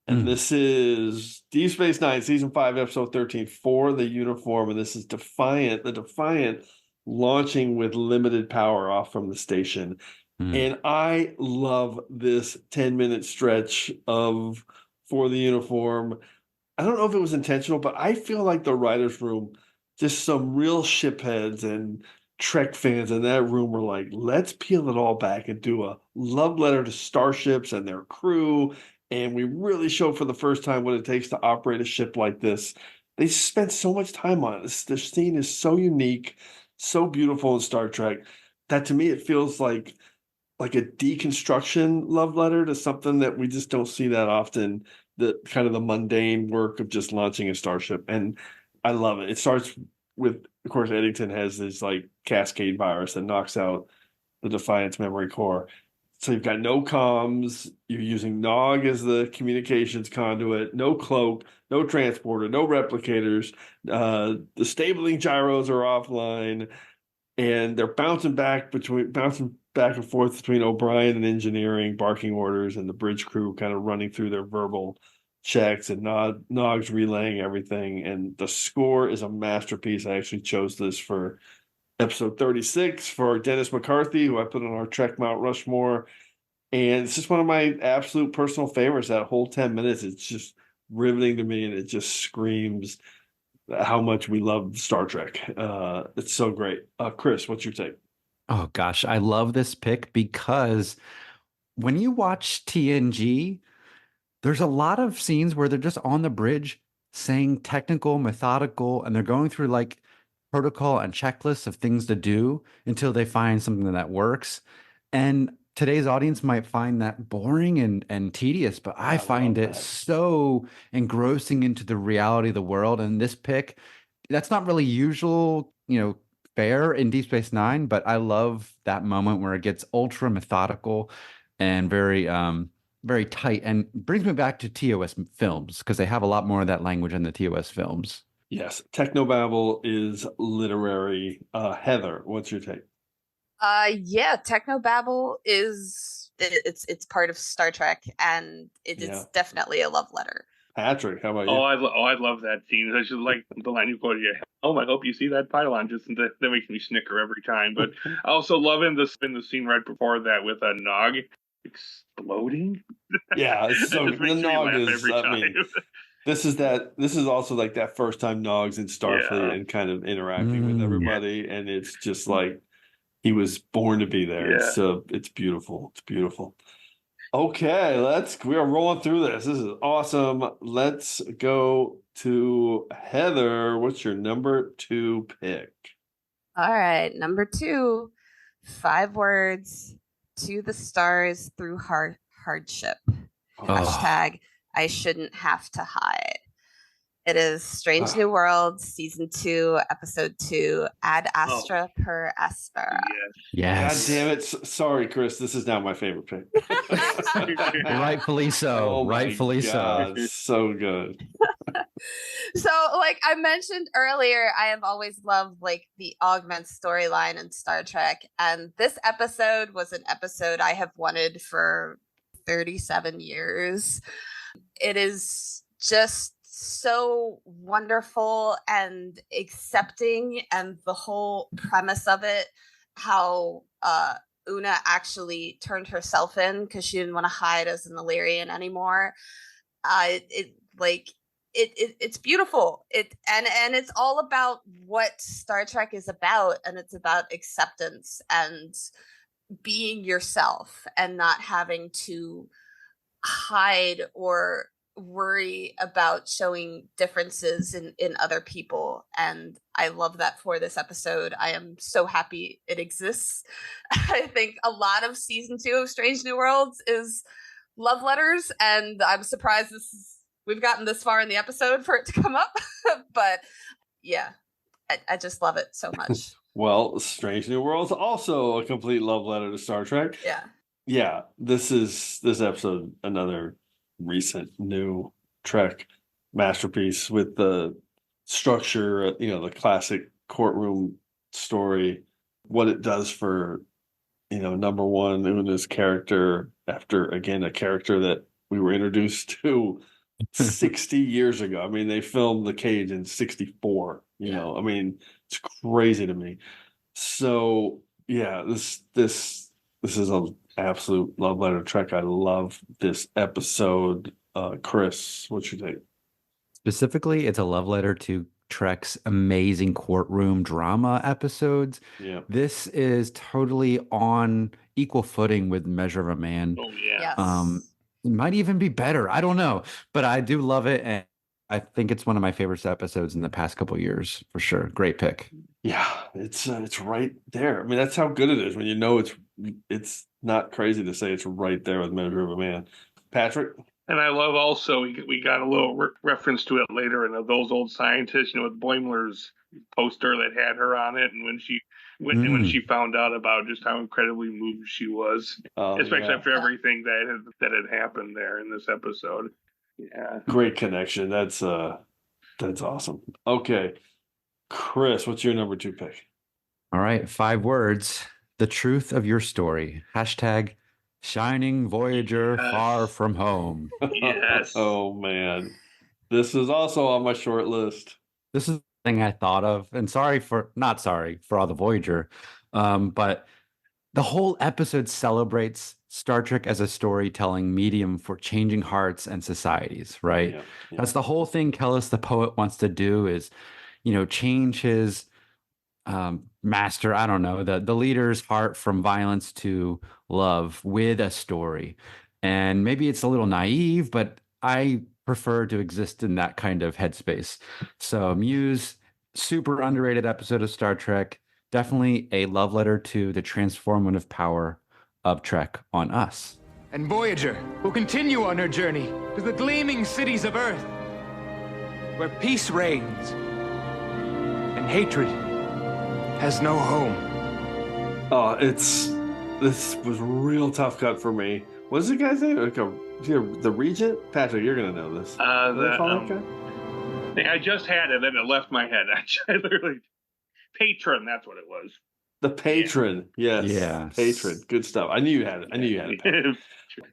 And this is Deep Space Nine, Season 5, Episode 13, For the Uniform. And this is Defiant, the Defiant launching with limited power off from the station. And I love this 10-minute stretch of For the Uniform. I don't know if it was intentional, but I feel like the writer's room, just some real shipheads and Trek fans in that room were like, let's peel it all back and do a love letter to starships and their crew. And we really show for the first time what it takes to operate a ship like this. They spent so much time on it. The scene is so unique, so beautiful in Star Trek that to me it feels like a deconstruction love letter to something that we just don't see that often, the kind of the mundane work of just launching a starship. And I love it. It starts with, of course, Eddington has this like cascade virus that knocks out the Defiant's memory core. So you've got no comms, you're using Nog as the communications conduit, no cloak, no transporter, no replicators, the stabling gyros are offline, and they're bouncing back and forth between O'Brien and engineering, barking orders, and the bridge crew kind of running through their verbal checks, and Nog's relaying everything. And the score is a masterpiece. I actually chose this for episode 36 for Dennis McCarthy, who I put on our Trek Mount Rushmore. And it's just one of my absolute personal favorites. That whole 10 minutes, it's just riveting to me, and it just screams how much we love Star Trek. It's so great. Chris, what's your take? Oh gosh, I love this pick because when you watch TNG, there's a lot of scenes where they're just on the bridge saying technical, methodical, and they're going through like protocol and checklists of things to do until they find something that works. And today's audience might find that boring and tedious, but I find it so engrossing into the reality of the world. And this pick, that's not really usual, fare in Deep Space Nine, but I love that moment where it gets ultra methodical and very very tight, and brings me back to TOS films because they have a lot more of that language in the TOS films. Yes, technobabble is literary. Heather, what's your take? Yeah, technobabble is it's part of Star Trek, and it is definitely a love letter. Patrick, how about you? I love that scene. It's just like the line you quoted. I hope you see that pylon. Just that makes me snicker every time. But I also love in the scene right before that with a Nog exploding. Yeah, it's so the Nog is. I mean, this is also like that first time Nog's in Starfleet and kind of interacting with everybody, and it's just like he was born to be there. Yeah. It's beautiful. It's beautiful. Okay, we are rolling through this. This is awesome. Let's go to Heather. What's your number 2 pick? All right, number 2, 5 words, to the stars through hardship. Hashtag I shouldn't have to hide. It is Strange New Worlds, Season 2, Episode 2, Ad Astra per Aspera. Yes. God damn it. Sorry, Chris. This is now my favorite pick. Rightfully so. Oh Rightfully so. So good. So, like I mentioned earlier, I have always loved like the Augment storyline in Star Trek. And this episode was an episode I have wanted for 37 years. It is just so wonderful and accepting, and the whole premise of it, how Una actually turned herself in because she didn't want to hide as an Illyrian anymore. It's beautiful. And it's all about what Star Trek is about, and it's about acceptance and being yourself and not having to hide or worry about showing differences in other people. And I love that for this episode. I am so happy it exists. I think a lot of season 2 of Strange New Worlds is love letters, and I'm surprised we've gotten this far in the episode for it to come up. But yeah, I just love it so much. Well, Strange New World's also a complete love letter to Star Trek. Yeah. Yeah, this episode, another recent new Trek masterpiece with the structure, the classic courtroom story, what it does for, number one, Una's character after, again, a character that we were introduced to 60 years ago. I mean, they filmed The Cage in 64, I mean, it's crazy to me. So yeah, this is an absolute love letter to Trek. I love this episode. Chris, what you think? Specifically, it's a love letter to Trek's amazing courtroom drama episodes. Yeah. This is totally on equal footing with Measure of a Man. Oh yeah. Yes. It might even be better. I don't know, but I do love it, and I think it's one of my favorite episodes in the past couple years for sure. Great pick. Yeah, it's right there. I mean, that's how good it is when it's not crazy to say it's right there with Measure of a Man. Patrick? And I love also, we got a little reference to it later in Those Old Scientists, with Boimler's poster that had her on it, and when she found out about just how incredibly moved she was, especially after everything that had happened there in this episode. Yeah. Great connection. That's awesome. Okay. Chris, what's your number 2 pick? All right, 5 words. The truth of your story. # Shining Voyager far from home. Yes. Oh man. This is also on my short list. This is the thing I thought of, and not sorry for all the Voyager, but the whole episode celebrates Star Trek as a storytelling medium for changing hearts and societies, right? Yeah. That's the whole thing Kellis the poet wants to do is, change his master, I don't know, the leader's heart from violence to love with a story. And maybe it's a little naive, but I prefer to exist in that kind of headspace. So Muse, super underrated episode of Star Trek. Definitely a love letter to the transformative power of Trek on us. And Voyager will continue on her journey to the gleaming cities of Earth, where peace reigns and hatred has no home. Oh, this was a real tough cut for me. What is the guy's name? The Regent? Patrick, you're gonna know this. I just had it, and it left my head. I literally, Patron. That's what it was. The Patron. Yeah. Yes. Patron. Good stuff. I knew you had it.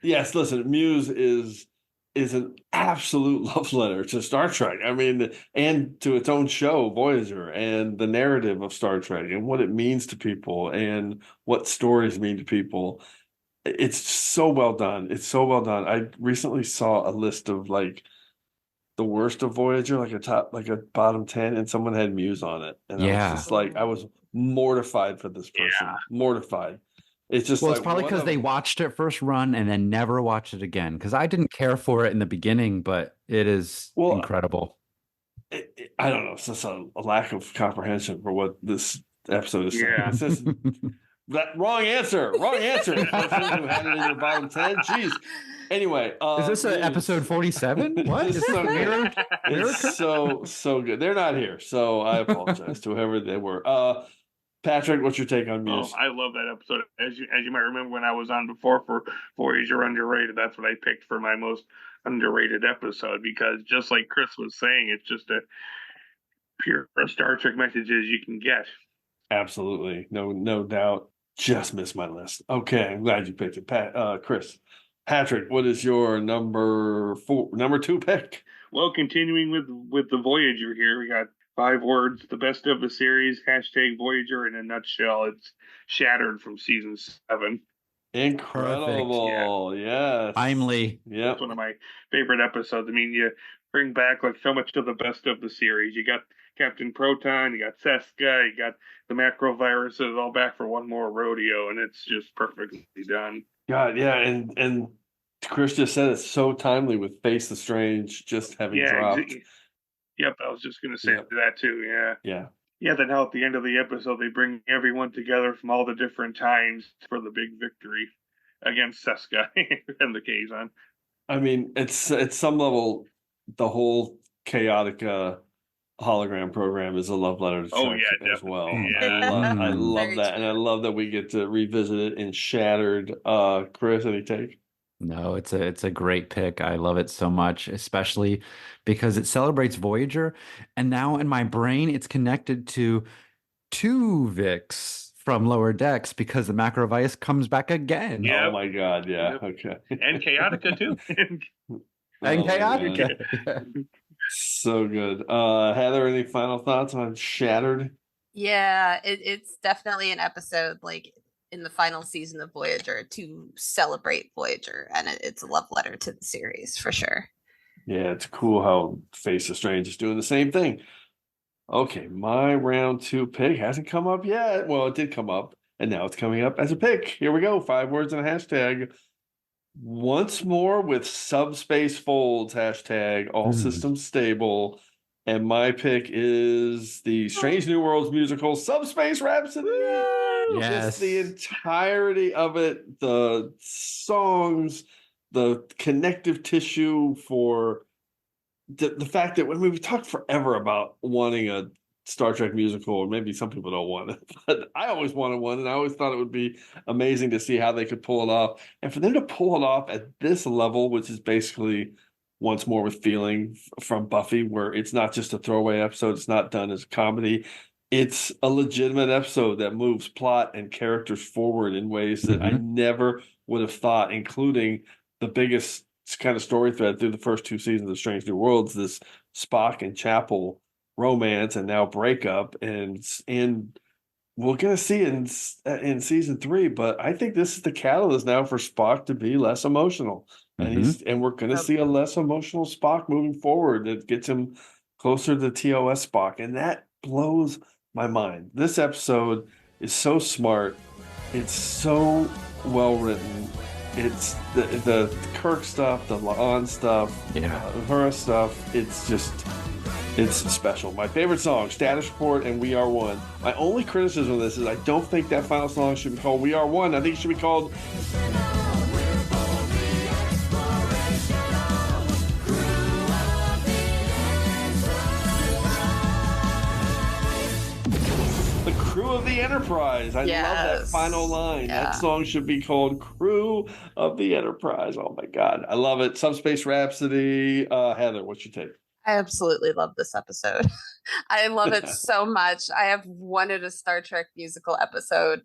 Yes. Listen, Muse is an absolute love letter to Star Trek. I mean, and to its own show, Voyager, and the narrative of Star Trek and what it means to people and what stories mean to people. It's so well done. It's so well done. I recently saw a list of the worst of Voyager, a bottom 10, and someone had Muse on it. And I was just I was mortified for this person. Yeah. Mortified. It's just it's probably because they watched it first run and then never watched it again. Because I didn't care for it in the beginning, but it is incredible. I don't know. It's just a lack of comprehension for what this episode is saying. It's just, wrong answer. Wrong answer. Who had it in the bottom 10? Jeez. Anyway, is this episode 47? What? It's so good. It's so good. They're not here, so I apologize to whoever they were. Patrick, what's your take on Muse? Oh, I love that episode. As you might remember, when I was on before for Voyager Underrated, that's what I picked for my most underrated episode, because just like Chris was saying, it's just a pure Star Trek message as you can get. Absolutely, no doubt. Just missed my list. Okay, I'm glad you picked it, Chris. Patrick, what is your number 2 pick? Well, continuing with the Voyager here, we got 5 words, the best of the series, # Voyager in a nutshell. It's Shattered from season 7. Incredible. Yes. Timely. Yeah. It's one of my favorite episodes. I mean, you bring back so much of the best of the series. You got Captain Proton, you got Seska, you got the macroviruses all back for one more rodeo, and it's just perfectly done. God, yeah, and Chris just said it's so timely with Face the Strange just having dropped. Yep, I was just going to say that too, yeah. Yeah. Yeah, then how at the end of the episode they bring everyone together from all the different times for the big victory against Seska and the Kazon. I mean, it's at some level the whole chaotic hologram program is a love letter to Trek as well. Yeah. I love Very that, and I love that we get to revisit it in Shattered. Chris, any take? No, it's a great pick. I love it so much, especially because it celebrates Voyager, and now in my brain it's connected to two Vix from Lower Decks because the Macrovice comes back again. Yep. Oh my God! Yeah. Yep. Okay. And Chaotica too. And Chaotica. So good. Heather, any final thoughts on Shattered? Yeah, it's definitely an episode like in the final season of Voyager to celebrate Voyager, and it's a love letter to the series for sure. Yeah, it's cool how Face of Strange is doing the same thing. Okay, my round 2 pick hasn't come up yet. Well, it did come up, and now it's coming up as a pick. Here we go. 5 words and a hashtag. Once more with subspace folds, hashtag all systems stable. And my pick is the Strange New Worlds musical Subspace Rhapsody. Yes. Just the entirety of it, the songs, the connective tissue for the fact that when we've talked forever about wanting a Star Trek musical, and maybe some people don't want it, but I always wanted one, and I always thought it would be amazing to see how they could pull it off. And for them to pull it off at this level, which is basically Once More with Feeling from Buffy, where it's not just a throwaway episode, it's not done as a comedy. It's a legitimate episode that moves plot and characters forward in ways that I never would have thought, including the biggest kind of story thread through the first 2 seasons of Strange New Worlds, this Spock and Chapel romance and now breakup, and we're going to see it in season 3, but I think this is the catalyst now for Spock to be less emotional, and we're going to see a less emotional Spock moving forward that gets him closer to TOS Spock, and that blows my mind. This episode is so smart, it's so well written. It's the Kirk stuff, the La'an stuff, Uhura stuff. It's special. My favorite song, Status Report and We Are One. My only criticism of this is I don't think that final song should be called We Are One. I think it should be called The Crew of the Enterprise. I love that final line. That song should be called Crew of the Enterprise. Oh my God. I love it. Subspace Rhapsody. Heather, what's your take? I absolutely love this episode. I love it so much. I have wanted a Star Trek musical episode,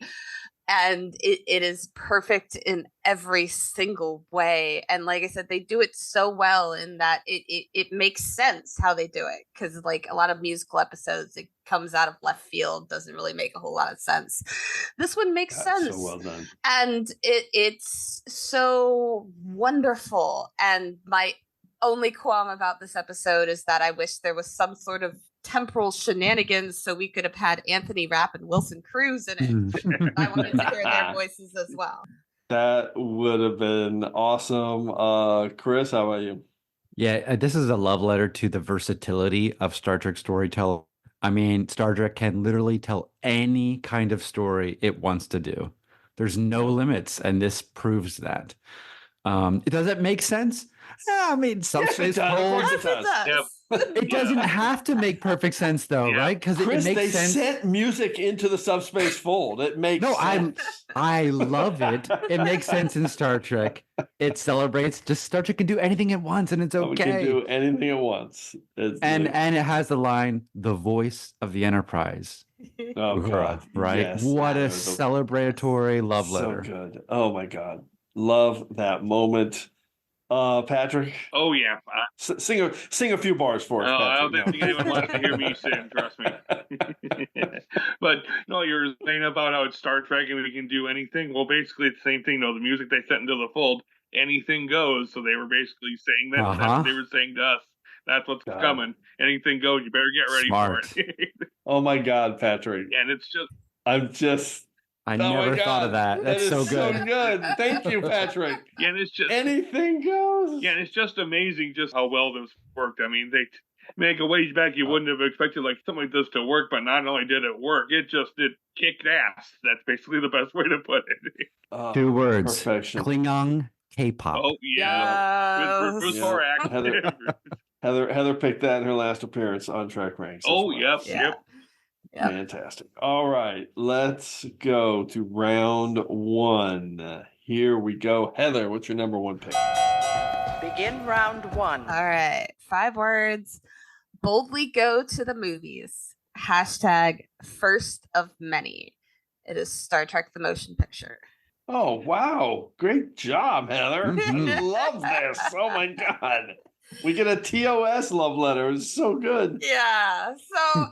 and it is perfect in every single way. And like I said, they do it so well in that it makes sense how they do it. Because like a lot of musical episodes, it comes out of left field, doesn't really make a whole lot of sense. This one makes sense. So well done. And it's so wonderful. And my only qualm about this episode is that I wish there was some sort of temporal shenanigans so we could have had Anthony Rapp and Wilson Cruz in it. I wanted to hear their voices as well. That would have been awesome. Chris, how about you? Yeah, this is a love letter to the versatility of Star Trek storytelling. I mean, Star Trek can literally tell any kind of story it wants to do. There's no limits, and this proves that. Does it make sense? Yeah, I mean, subspace folds. It does. It doesn't have to make perfect sense, though, right? Because it makes they sense. sent music into the subspace fold. It makes sense. I love it. It makes sense in Star Trek. It celebrates. Just Star Trek can do anything at once, and it's okay. We can do anything at once. And it has the line, "The voice of the Enterprise." Oh God! Right? Yes. What a celebratory love letter. So good. Oh my God! Love that moment. Patrick. Oh yeah. Sing a few bars for us. No, Patrick. I don't think anyone wants to hear me sing. Trust me. But no, you're saying about how it's Star Trek and we can do anything. Well, basically it's the same thing. No, the music they sent into the fold, anything goes. So they were basically saying that. That's what they were saying to us. That's what's coming. Anything goes. You better get ready for it. Oh my God, Patrick. And it's just. I never thought of that. That's so good. So good. Thank you, Patrick. Yeah, and it's just anything goes. Yeah, and it's just amazing just how well this worked. I mean, they make a ways back you wouldn't have expected like something like this to work, but not only did it work, it kicked ass. That's basically the best way to put it. 2 words. Perfection. Klingon K-pop. Oh yeah. With Bruce Horak. Heather picked that in her last appearance on TrekRanks. Oh, well. yep. Fantastic. All right, let's go to round one. Here we go. Heather, what's your number one pick? Begin round one. All right. 5 words. Boldly go to the movies. Hashtag first of many. It is Star Trek the Motion Picture. Oh, wow. Great job, Heather. I love this. Oh, my God. We get a TOS love letter. It's so good. Yeah. So,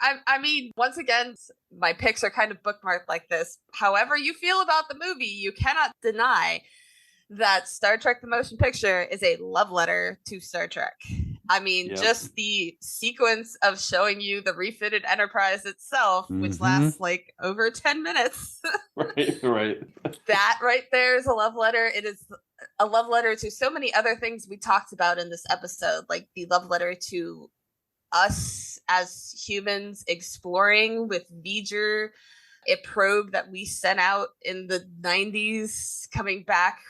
I mean, once again, my picks are kind of bookmarked like this. However you feel about the movie, you cannot deny that Star Trek the Motion Picture is a love letter to Star Trek. I mean, just the sequence of showing you the refitted Enterprise itself, which lasts like over 10 minutes. Right. That right there is a love letter. It is a love letter to so many other things we talked about in this episode, like the love letter to us as humans exploring with V'ger, a probe that we sent out in the 90s, coming back,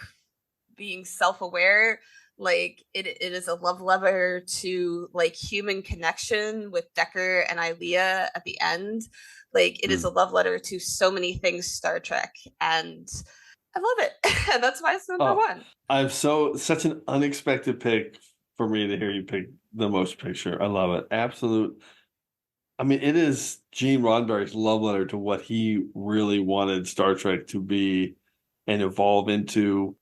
being self-aware. Like it is a love letter to like human connection with Decker and Ilea at the end. Like it is a love letter to so many things Star Trek, and I love it. And that's why it's number one. I'm such an unexpected pick for me to hear you pick the motion picture. I love it. Absolute. I mean, it is Gene Roddenberry's love letter to what he really wanted Star Trek to be and evolve into,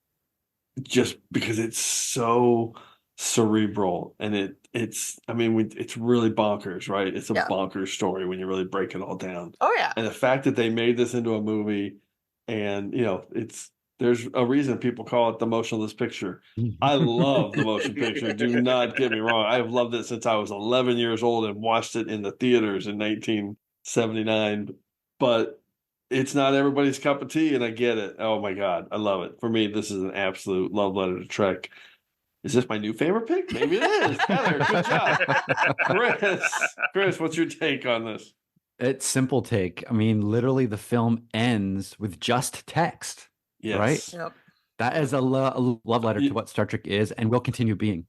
just because it's so cerebral and it's really bonkers, right? It's a bonkers story when you really break it all down. Oh yeah. And the fact that they made this into a movie, and there's a reason people call it the motionless picture. I love the motion picture. Do not get me wrong. I've loved it since I was 11 years old and watched it in the theaters in 1979. But it's not everybody's cup of tea, and I get it. Oh my God, I love it. For me, this is an absolute love letter to Trek. Is this my new favorite pick? Maybe it is. Heather, good job. Chris, what's your take on this? It's simple take. I mean, literally the film ends with just text. Yes. Right? Yep. That is a love letter to what Star Trek is and will continue being.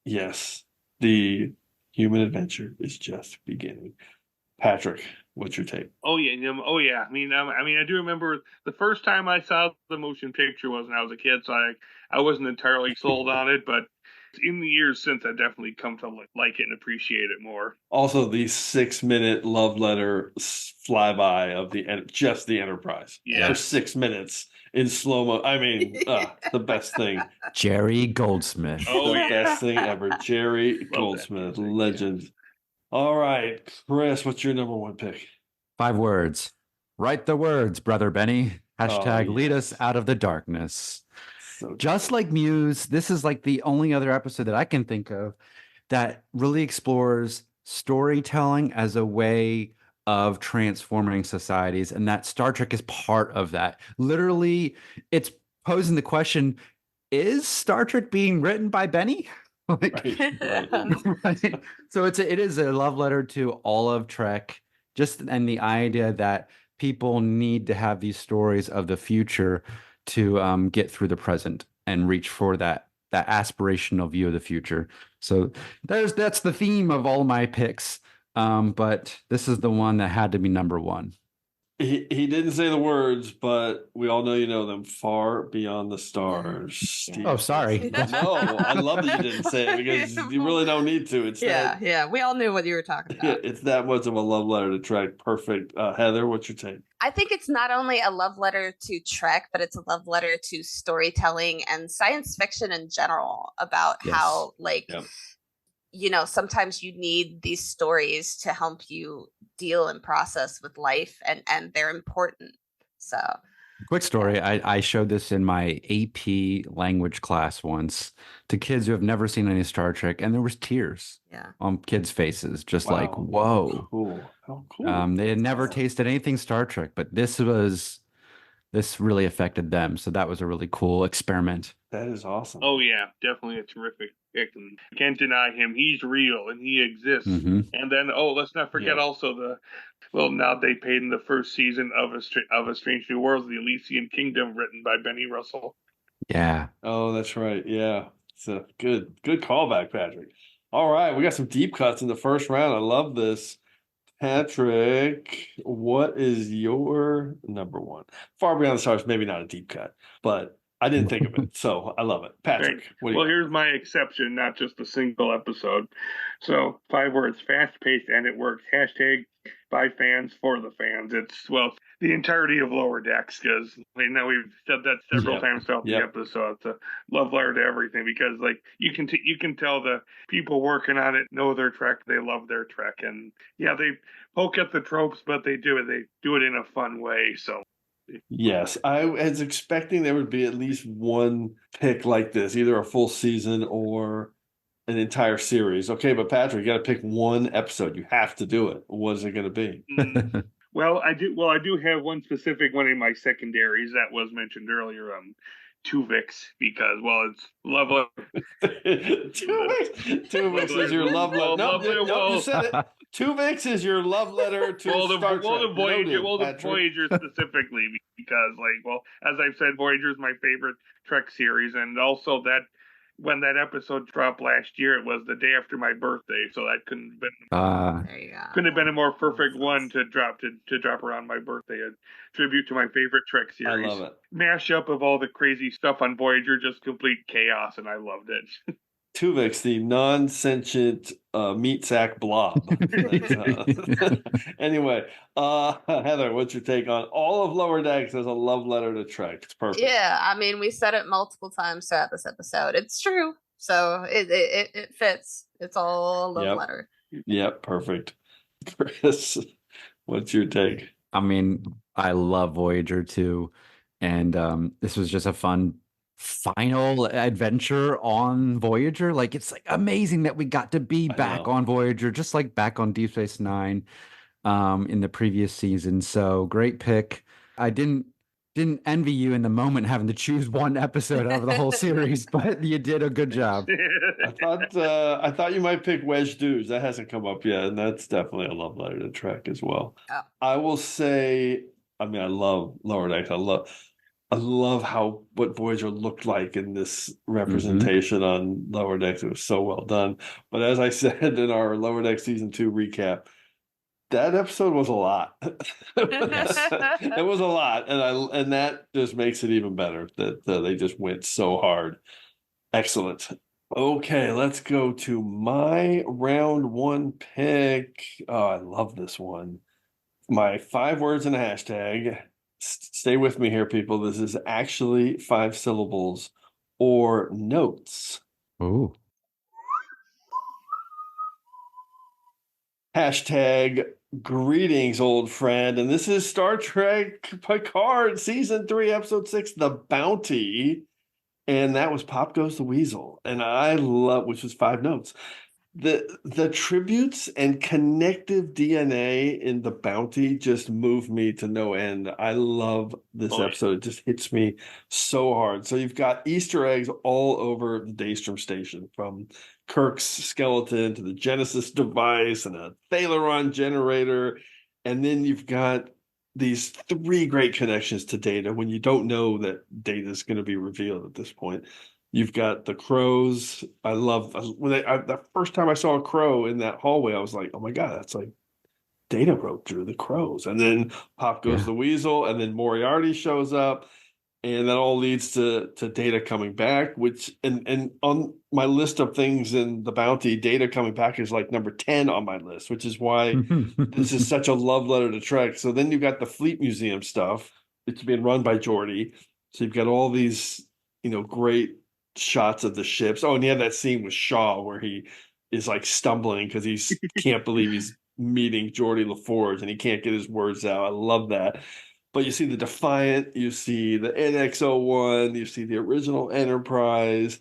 Yes. The human adventure is just beginning. Patrick, what's your take? Oh yeah. I mean, I do remember the first time I saw the motion picture was when I was a kid, so I wasn't entirely sold on it, but in the years since, I definitely come to like it and appreciate it more. Also, the 6-minute love letter flyby of the Enterprise for 6 minutes in slow mo. I mean, the best thing. Jerry Goldsmith. The best thing ever. Jerry Goldsmith, legend. All right, Chris, what's your number one pick? 5 words. Write the words, Brother Benny. Hashtag lead us out of the darkness. So just like Muse, this is like the only other episode that I can think of that really explores storytelling as a way of transforming societies, and that Star Trek is part of that. Literally, it's posing the question, is Star Trek being written by Benny? Right. So it is a love letter to all of Trek, and the idea that people need to have these stories of the future to get through the present and reach for that aspirational view of the future. So that's the theme of all my picks. But this is the one that had to be number one. He didn't say the words, but we all know you know them. Far beyond the stars. Steve. Oh, sorry. No, I love that you didn't say it because you really don't need to. It's we all knew what you were talking about. Yeah, it's that much of a love letter to Trek. Perfect. Heather, what's your take? I think it's not only a love letter to Trek, but it's a love letter to storytelling and science fiction in general about how, sometimes you need these stories to help you deal and process with life, and they're important. So quick story. I showed this in my AP language class once to kids who have never seen any Star Trek, and there was tears on kids' faces, just like, whoa. Cool. How cool. They had never tasted anything Star Trek, but this really affected them. So that was a really cool experiment. That is awesome. Oh yeah, definitely a terrific pick. And can't deny him. He's real and he exists. Mm-hmm. And then let's not forget also now they paid in the first season of A Strange New Worlds, the Elysian Kingdom, written by Benny Russell. Yeah. Oh, that's right. Yeah. So good callback, Patrick. All right, we got some deep cuts in the first round. I love this. Patrick, what is your number one? Far Beyond the Stars, maybe not a deep cut, but I didn't think of it, so I love it. Patrick, what do you Well, got? here's my exception, not just a single episode. So 5 words: fast paced and it works. Hashtag by fans for the fans. It's the entirety of Lower Decks, because I know we've said that several times throughout the episode. It's a love letter to everything, because like you can tell the people working on it know their Trek. They love their Trek, and yeah, they poke at the tropes, but they do it in a fun way. So. Yes, I was expecting there would be at least one pick like this, either a full season or an entire series. Okay, but Patrick, you got to pick one episode. You have to do it. What is it going to be? Well, I do have one specific one in my secondaries that was mentioned earlier. Tuvix, because it's love letter. Tuvix is your love letter. No, you said it. Tuvix is your love letter to Star Trek. The Voyager, Noted, the Voyager specifically, because as I've said, Voyager is my favorite Trek series, and also that when that episode dropped last year, it was the day after my birthday, so that couldn't have been a more perfect one to drop around my birthday. A tribute to my favorite Trek series. I love it. Mashup of all the crazy stuff on Voyager, just complete chaos, and I loved it. Tuvix, the non-sentient meat sack blob. Anyway, Heather, what's your take on all of Lower Decks as a love letter to Trek? It's perfect. Yeah, I mean, we said it multiple times throughout this episode. It's true. So it fits. It's all a love letter. Yep, perfect. Chris, what's your take? I mean, I love Voyager too. And this was just a fun final adventure on Voyager. Like, it's like amazing that we got to be back on Voyager, just like back on Deep Space Nine in the previous season. So great pick. I didn't envy you in the moment having to choose one episode out of the whole series, but you did a good job. I thought you might pick Wedge Dudes. That hasn't come up yet, and that's definitely a love letter to Trek as well. Oh. I will say, I mean, I love Lower Decks. I love what Voyager looked like in this representation on Lower Decks. It was so well done. But as I said in our Lower Decks Season 2 recap, that episode was a lot. It was a lot. And that just makes it even better that they just went so hard. Excellent. Okay, let's go to my round one pick. Oh, I love this one. My 5 words and a hashtag. Stay with me here, people. This is actually 5 syllables or notes. Ooh. Hashtag greetings, old friend. And this is Star Trek Picard, Season 3, Episode 6, The Bounty. And that was Pop Goes the Weasel. And I love, which was 5 notes. The tributes and connective DNA in The Bounty just move me to no end. I love this episode. It just hits me so hard. So you've got Easter eggs all over the Daystrom station, from Kirk's skeleton to the Genesis device and a Thalaron generator. And then you've got these 3 great connections to Data when you don't know that Data is going to be revealed at this point. You've got the crows. I love the first time I saw a crow in that hallway, I was like, oh my God, that's like Data wrote through the crows. And then Pop Goes the Weasel, and then Moriarty shows up, and that all leads to Data coming back, which and on my list of things in The Bounty, Data coming back is like number 10 on my list, which is why this is such a love letter to Trek. So then you've got the Fleet Museum stuff. It's being run by Geordi. So you've got all these, great shots of the ships. Oh, and you have that scene with Shaw where he is like stumbling because he can't believe he's meeting Geordi LaForge and he can't get his words out. I love that. But you see the Defiant, you see the NX-01, you see the original Enterprise,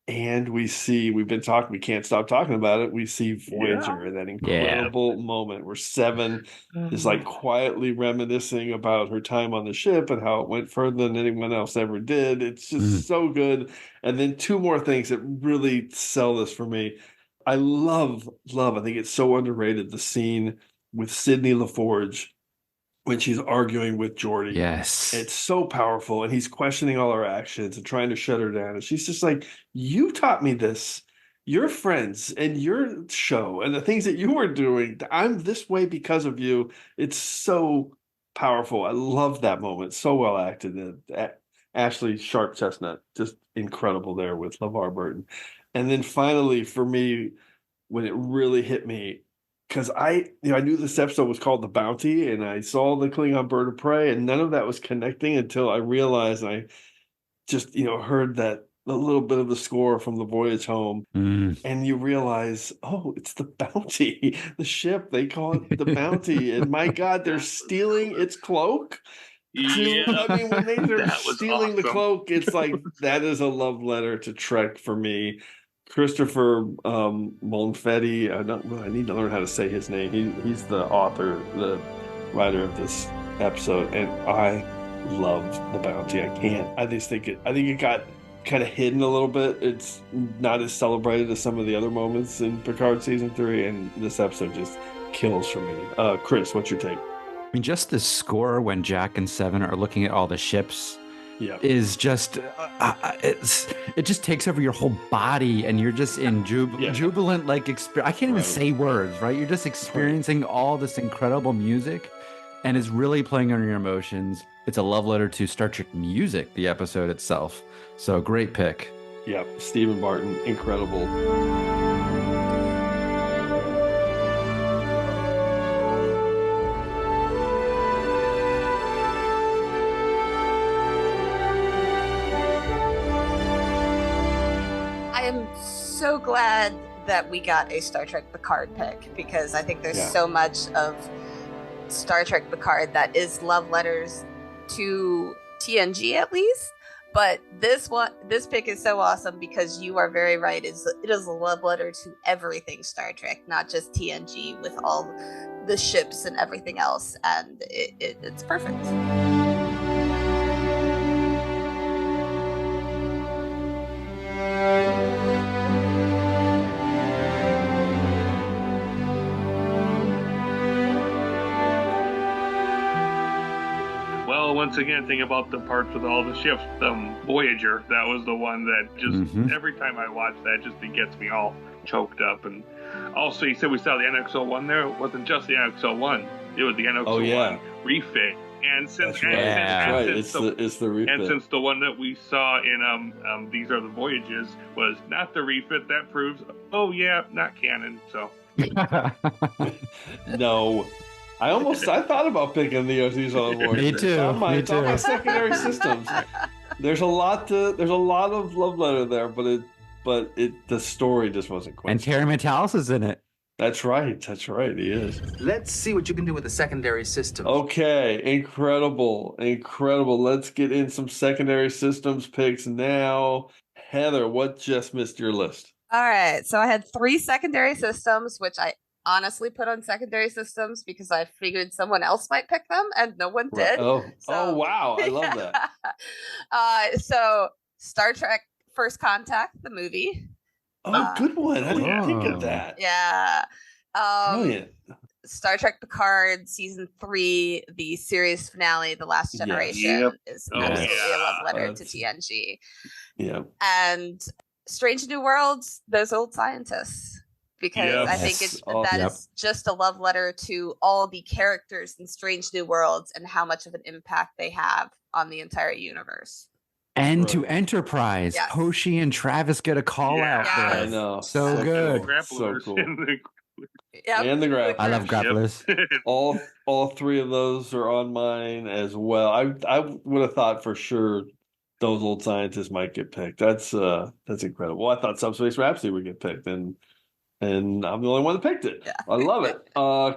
and we can't stop talking about it. We see Voyager in that incredible moment where Seven is like quietly reminiscing about her time on the ship and how it went further than anyone else ever did. It's just so good. And then 2 more things that really sell this for me. I love, I think it's so underrated, the scene with Sidney LaForge when she's arguing with Geordi. Yes. It's so powerful. And he's questioning all her actions and trying to shut her down. And she's just like, you taught me this. Your friends and your show and the things that you were doing. I'm this way because of you. It's so powerful. I love that moment. So well acted. Ashley Sharp Chestnut, just incredible there with LeVar Burton. And then finally, for me, when it really hit me, because I knew this episode was called The Bounty, and I saw the Klingon bird of prey, and none of that was connecting until I realized I just heard that a little bit of the score from The Voyage Home, and you realize, oh, it's the Bounty, the ship. They call it the Bounty, and my God, they're stealing its cloak. I mean, when they're stealing the cloak, it's like that is a love letter to Trek for me. Christopher Molnfetti. I need to learn how to say his name. He's the author, the writer of this episode, and I loved The Bounty. I think it got kind of hidden a little bit. It's not as celebrated as some of the other moments in Picard season 3, and this episode just kills for me. Chris, what's your take? I mean, just the score when Jack and Seven are looking at all the ships is just it just takes over your whole body, and you're just in jubilant I can't even say words, right? You're just experiencing all this incredible music, and it's really playing on your emotions. It's a love letter to Star Trek music, the episode itself. So great pick. Yep, Stephen Barton, incredible. So glad that we got a Star Trek Picard pick, because I think there's so much of Star Trek Picard that is love letters to TNG at least. But this pick is so awesome because you are very right. It is a love letter to everything Star Trek, not just TNG, with all the ships and everything else, and it's perfect. Once again, think about the parts with all the ships. Voyager, that was the one that just every time I watch that, it gets me all choked up. And also, you said we saw the NX-01 there. It wasn't just the NX-01; it was the NX-01 refit. And since it's the refit. And since the one that we saw in These Are the Voyages was not the refit, that proves not canon. So no. I thought about picking These Are the Voyages. Me too. It's on my secondary systems. There's a lot of love letter there, but the story just wasn't quite. And Terry Metalis is in it. That's right. He is. Let's see what you can do with the secondary systems. Okay, incredible. Let's get in some secondary systems picks now. Heather, what just missed your list? All right, so I had 3 secondary systems, which I honestly put on secondary systems because I figured someone else might pick them, and no one did. Oh wow, I love that. So Star Trek First Contact, the movie. Oh, good one. I didn't think of that. Yeah. Brilliant. Star Trek Picard season 3, the series finale, The Last Generation, is absolutely a love letter to TNG. Yeah. And Strange New Worlds, Those Old Scientists. Because I think that is just a love letter to all the characters in Strange New Worlds and how much of an impact they have on the entire universe. And to Enterprise, Hoshi and Travis get a call out there. I know. So good. So cool. And the grapplers. I love grapplers. All 3 of those are on mine as well. I would have thought for sure Those Old Scientists might get picked. That's incredible. I thought Subspace Rhapsody would get picked, and I'm the only one that picked it. Yeah. I love it.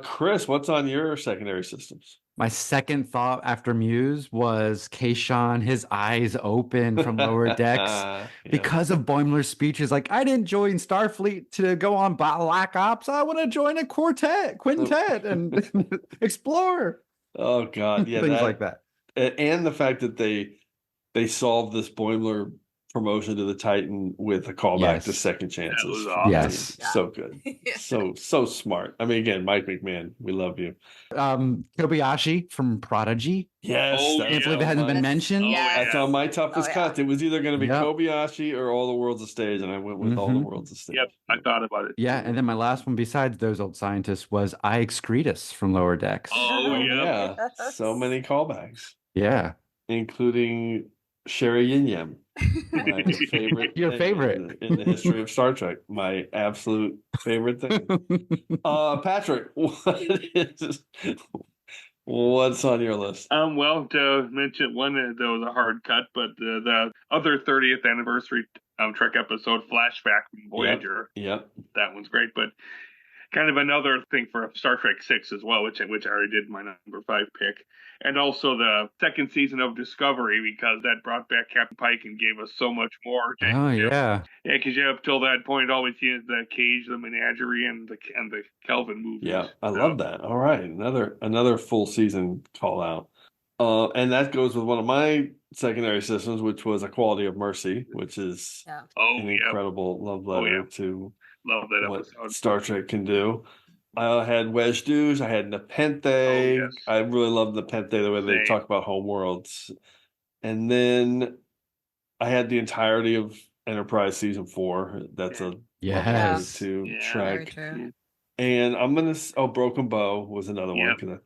Chris, what's on your secondary systems? My second thought after Muse was Kayshawn, his eyes open from Lower Decks because of Boimler's speeches. Like, I didn't join Starfleet to go on Black Ops. I want to join a quintet and explore. Oh God, yeah, things like that. And the fact that they solved this Boimler promotion to the Titan with a callback to Second Chances. That was awesome. Yes. So good. So smart. I mean, again, Mike McMahon, we love you. Kobayashi from Prodigy. Yes. Oh, I can't believe it hasn't been mentioned. That's on my toughest cut. It was either going to be Yep. Kobayashi or All the World's a Stage, and I went with All the World's a Stage. Yep, I thought about it. Yeah, and then my last one besides those old scientists was I Excretus from Lower Decks. Oh, yeah. So many callbacks. Yeah. Including Sherry Yin Yam. My favorite. Your favorite. In the history of Star Trek. My absolute favorite thing. Patrick, what's on your list? Well, to mention one that was a hard cut, but the other 30th anniversary Trek episode, Flashback from Voyager. Yep. That one's great, but kind of another thing for Star Trek 6 as well, which I already did my number 5 pick. And also the second season of Discovery, because that brought back Captain Pike and gave us so much more. Oh, yeah. Yeah, because up till that point, always used the Cage, the Menagerie, and the Kelvin movies. Yeah, I love that. All right, another full season call out. And that goes with one of my secondary systems, which was A Quality of Mercy, which is an incredible love letter to love that what episode. Star Trek can do. I had Wedge Dues. I had Nepenthe. I really love Nepenthe, the way they talk about homeworlds. And then I had the entirety of Enterprise Season 4. That's a Yes. to Trek. Very true. And I'm gonna Broken Bow was another one, because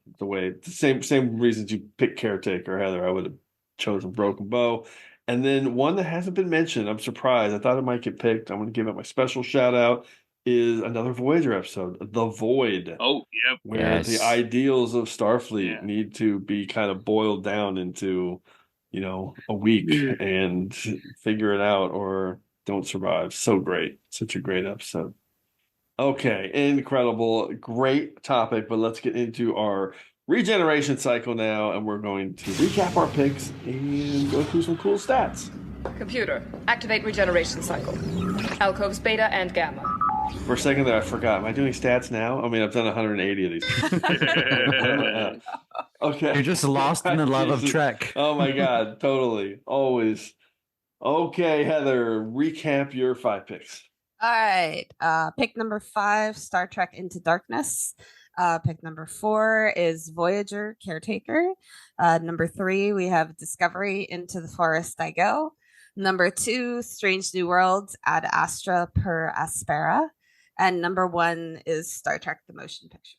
the same reasons you picked Caretaker, Heather. I would have chosen Broken Bow. And then one that hasn't been mentioned, I'm surprised. I thought it might get picked. I'm gonna give it my special shout out, is another Voyager episode, The Void. Oh, yep. Where the ideals of Starfleet need to be kind of boiled down into, a week and figure it out or don't survive. So great. Such a great episode. Okay, incredible. Great topic, but let's get into our regeneration cycle now, and we're going to recap our picks and go through some cool stats. Computer, activate regeneration cycle. Alcoves beta and gamma. For a second there, I forgot. Am I doing stats now? I mean, I've done 180 of these. Okay. You're just lost in the love of Trek. Oh my God, totally. Always. Okay, Heather, recap your 5 picks. All right. Pick number 5, Star Trek Into Darkness. Pick number 4 is Voyager Caretaker. Number 3, we have Discovery Into the Forest I Go. Number 2, Strange New Worlds, Ad Astra per Aspera. And number 1 is Star Trek The Motion Picture.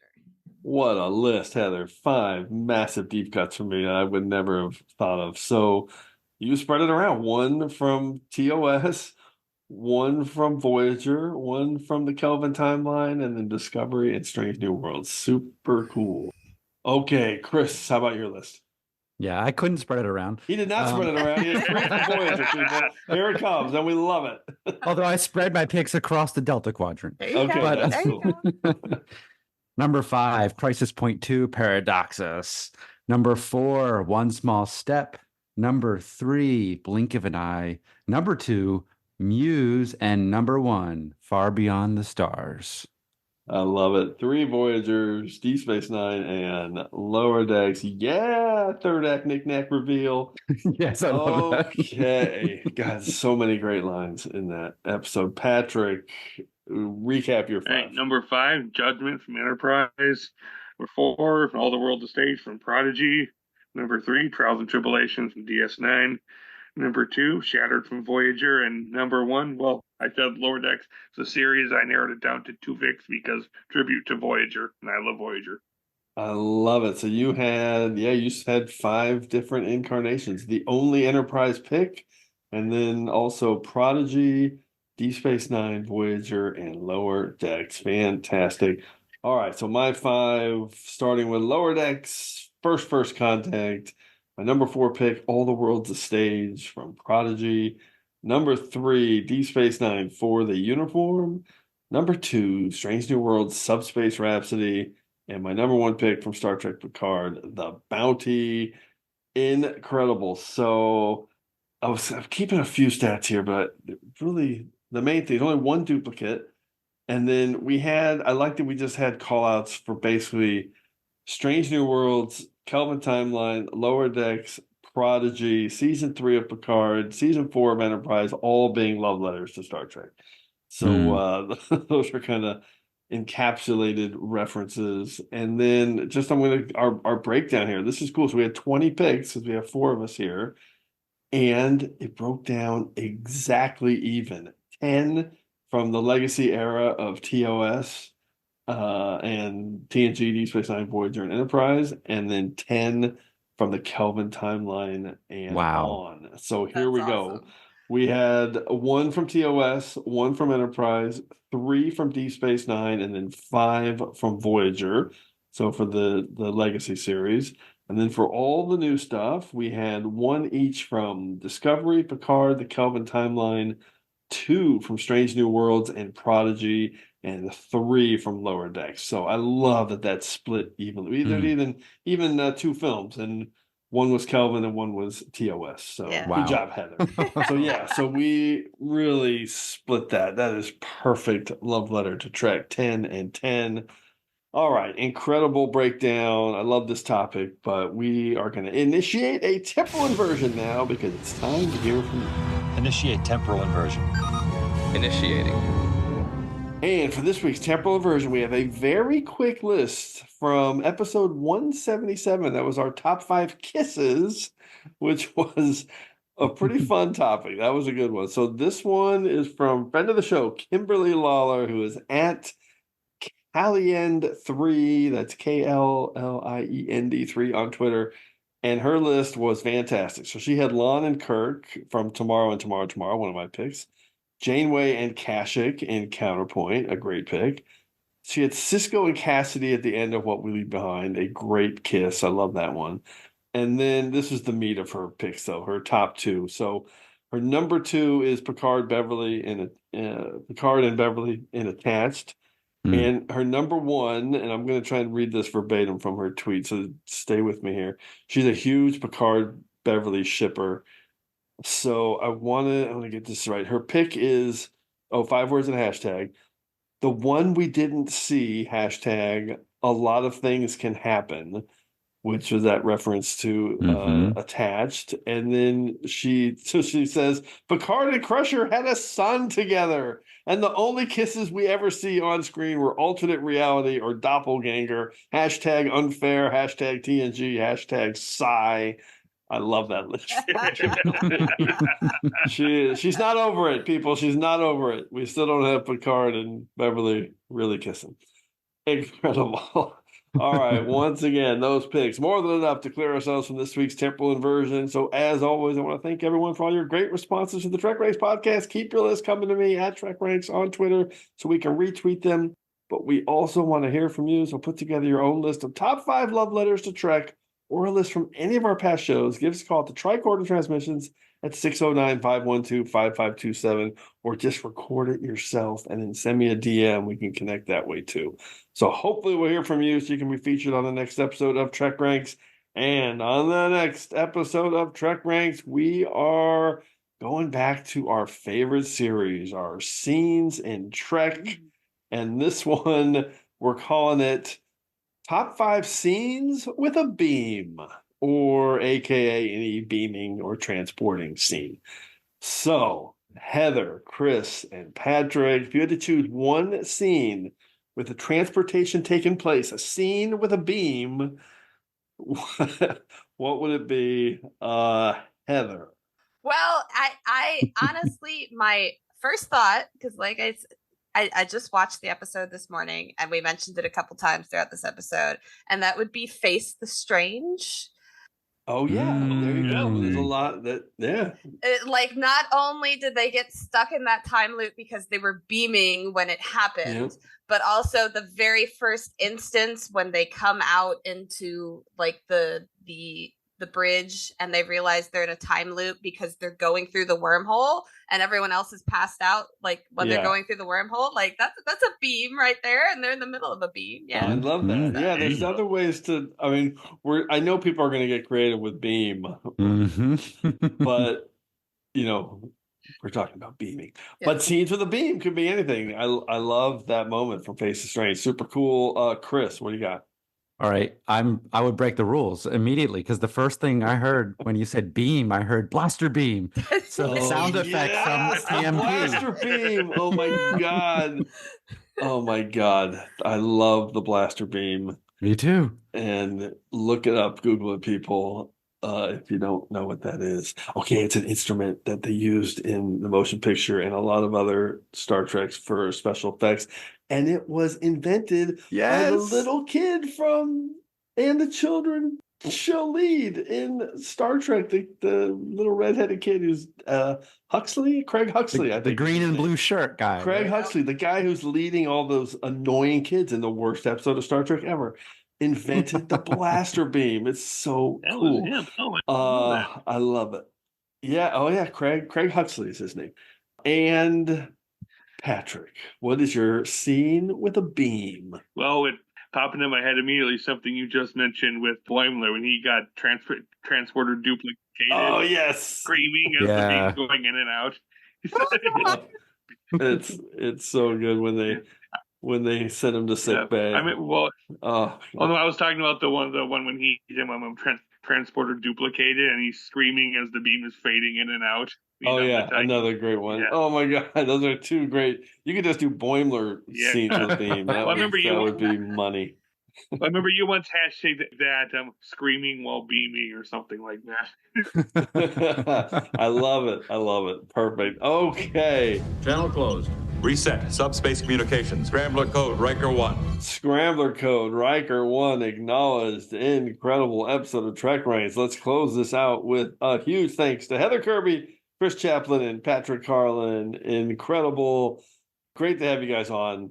What a list, Heather. 5 massive deep cuts for me that I would never have thought of. So you spread it around. 1 from TOS, 1 from Voyager, 1 from the Kelvin timeline, and then Discovery and Strange New Worlds. Super cool. Okay, Chris, how about your list? Yeah, I couldn't spread it around. He did not spread it around. He had 3 from Voyager, people. Here it comes, and we love it. Although I spread my picks across the Delta Quadrant. Okay, that's cool. Number 5, Crisis Point 2, Paradoxus. Number 4, One Small Step. Number 3, Blink of an Eye. Number 2, Muse. And number 1, Far Beyond the Stars. I love it. 3 Voyagers, Deep Space Nine, and Lower Decks. Yeah, third act knick-knack reveal. Yes, I love that. Okay. God, so many great lines in that episode. Patrick, recap your 5. All right, number 5, Judgment from Enterprise. Number 4, All the World to Stage from Prodigy. Number 3, Trials and Tribulations from DS9. Number 2, Shattered from Voyager. And number 1, well, I said Lower Decks. It's a series. I narrowed it down to 2 picks because tribute to Voyager, and I love Voyager. I love it. So you had 5 different incarnations. The only Enterprise pick, and then also Prodigy, Deep Space Nine, Voyager, and Lower Decks. Fantastic. All right, so my 5, starting with Lower Decks, First Contact. My number 4 pick, All the World's a Stage from Prodigy. Number 3, Deep Space Nine for the Uniform. Number 2, Strange New Worlds, Subspace Rhapsody. And my number 1 pick from Star Trek Picard, The Bounty. Incredible. So I'm keeping a few stats here, but really the main thing, only 1 duplicate. And then I like that we just had call-outs for basically Strange New Worlds, Kelvin Timeline, Lower Decks, Prodigy, season 3 of Picard, season 4 of Enterprise, all being love letters to Star Trek. So those are kind of encapsulated references. And then just our breakdown here. This is cool. So we had 20 picks because we have 4 of us here. And it broke down exactly even. 10 from the legacy era of TOS and TNG, Deep Space Nine, Voyager, and Enterprise, and then 10 from the Kelvin timeline and on. So here we go. We had 1 from TOS, 1 from Enterprise, 3 from Deep Space Nine, and then 5 from Voyager. So for the legacy series. And then for all the new stuff, we had 1 each from Discovery, Picard, the Kelvin timeline, 2 from Strange New Worlds and Prodigy, and 3 from Lower Decks. So I love that that's split evenly. There's even 2 films, and 1 was Kelvin and 1 was TOS. So good job, Heather. So we really split that. That is perfect love letter to Trek, 10 and 10. All right, incredible breakdown. I love this topic, but we are going to initiate a temporal inversion now because it's time to hear from you. Initiate temporal inversion. Initiating. And for this week's temporal inversion, we have a very quick list from episode 177. That was our top 5 kisses, which was a pretty fun topic. That was a good one. So this one is from friend of the show, Kimberly Lawler, who is at Kalliend3, that's KLLIEND3 on Twitter, and her list was fantastic. So she had Lon and Kirk from Tomorrow and Tomorrow, one of my picks. Janeway and Kashyyyk in Counterpoint, a great pick. She had Cisco and Cassidy at the end of What We Leave Behind, a great kiss. I love that one. And then this is the meat of her picks, though, her top 2. So her number 2 is Picard and Beverly in Attached. And her number 1, and I'm going to try and read this verbatim from her tweet, so stay with me here. She's a huge Picard Beverly shipper. So I want to get this right. Her pick is 5 words and a hashtag. The one we didn't see, hashtag, a lot of things can happen, which was that reference to Attached. And then she says, Picard and Crusher had a son together. And the only kisses we ever see on screen were alternate reality or doppelganger. Hashtag unfair, hashtag TNG, hashtag sigh. I love that list. She's not over it, people. She's not over it. We still don't have Picard and Beverly really kissing. Incredible. All right. Once again, those picks, more than enough to clear ourselves from this week's temporal inversion. So as always, I want to thank everyone for all your great responses to the TrekRanks podcast. Keep your list coming to me at TrekRanks on Twitter so we can retweet them. But we also want to hear from you. So put together your own list of top 5 love letters to Trek or a list from any of our past shows. Give us a call at the Tricorder Transmissions at 609-512-5527, or just record it yourself and then send me a DM. We can connect that way too. So hopefully we'll hear from you so you can be featured on the next episode of Trek Ranks. And on the next episode of Trek Ranks, we are going back to our favorite series, our scenes in Trek. And this one, we're calling it Top 5 Scenes with a Beam, or AKA any beaming or transporting scene. So, Heather, Chris, and Patrick, if you had to choose one scene with a transportation taking place, a scene with a beam, what would it be, Heather? Well, I honestly, my first thought, because like I just watched the episode this morning, and we mentioned it a couple times throughout this episode, and that would be Face the Strange. Oh, yeah. There you go. There's a lot Like, not only did they get stuck in that time loop because they were beaming when it happened, but also the very first instance when they come out into, like, the bridge and they realize they're in a time loop because they're going through the wormhole and everyone else is passed out, like, when they're going through the wormhole. Like, that's a beam right there, and they're in the middle of a beam. Yeah, I love that. Yeah, there's other ways to, I mean, I know people are going to get creative with beam, but, you know, we're talking about beaming. But scenes with a beam could be anything. I love that moment from Face the Strange. Super cool. Chris, what do you got? All right, I would break the rules immediately because the first thing I heard when you said beam, I heard blaster beam. So the sound effects from TMP. Blaster beam. Oh my god. Oh my god. I love the blaster beam. Me too. And look it up, Google it, people. If you don't know what that is. Okay, it's an instrument that they used in the motion picture and a lot of other Star Treks for special effects. And it was invented by the little kid from And the Children Shall Lead in Star Trek. The little redheaded kid who's Huxley, Craig Huxley, I think. The green and blue shirt guy. Craig Huxley, the guy who's leading all those annoying kids in the worst episode of Star Trek ever, invented the blaster beam. It's so cool. Was him. Oh, I love it. Yeah. Oh yeah. Craig Huxley is his name. And Patrick, what is your scene with a beam? Well, it popped into my head immediately something you just mentioned with Boimler when he got transporter duplicated. Oh yes. Screaming as the beam's going in and out. It's so good when they send him to sick bay. I mean, well, no, I was talking about the one when he transporter duplicated and he's screaming as the beam is fading in and out. Another great one. Yeah. Oh my god, those are two great. You could just do Boimler scenes with beam. That would be money. I remember you once hashtagged that screaming while beaming or something like that. I love it. Perfect. Okay. Channel closed. Reset. Subspace communications. Scrambler code Riker 1. Scrambler code Riker 1 acknowledged. Incredible episode of TrekRanks. Let's close this out with a huge thanks to Heather Kirby, Chris Chaplin, and Patrick Carlin. Incredible. Great to have you guys on.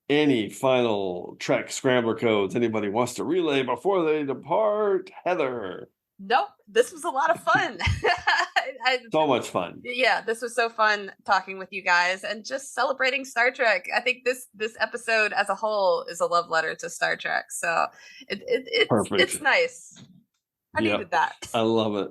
Any final Trek Scrambler codes anybody wants to relay before they depart? Heather. Nope. This was a lot of fun. So much fun. Yeah, this was so fun talking with you guys and just celebrating Star Trek. I think this episode as a whole is a love letter to Star Trek. So it's nice. I needed that. I love it.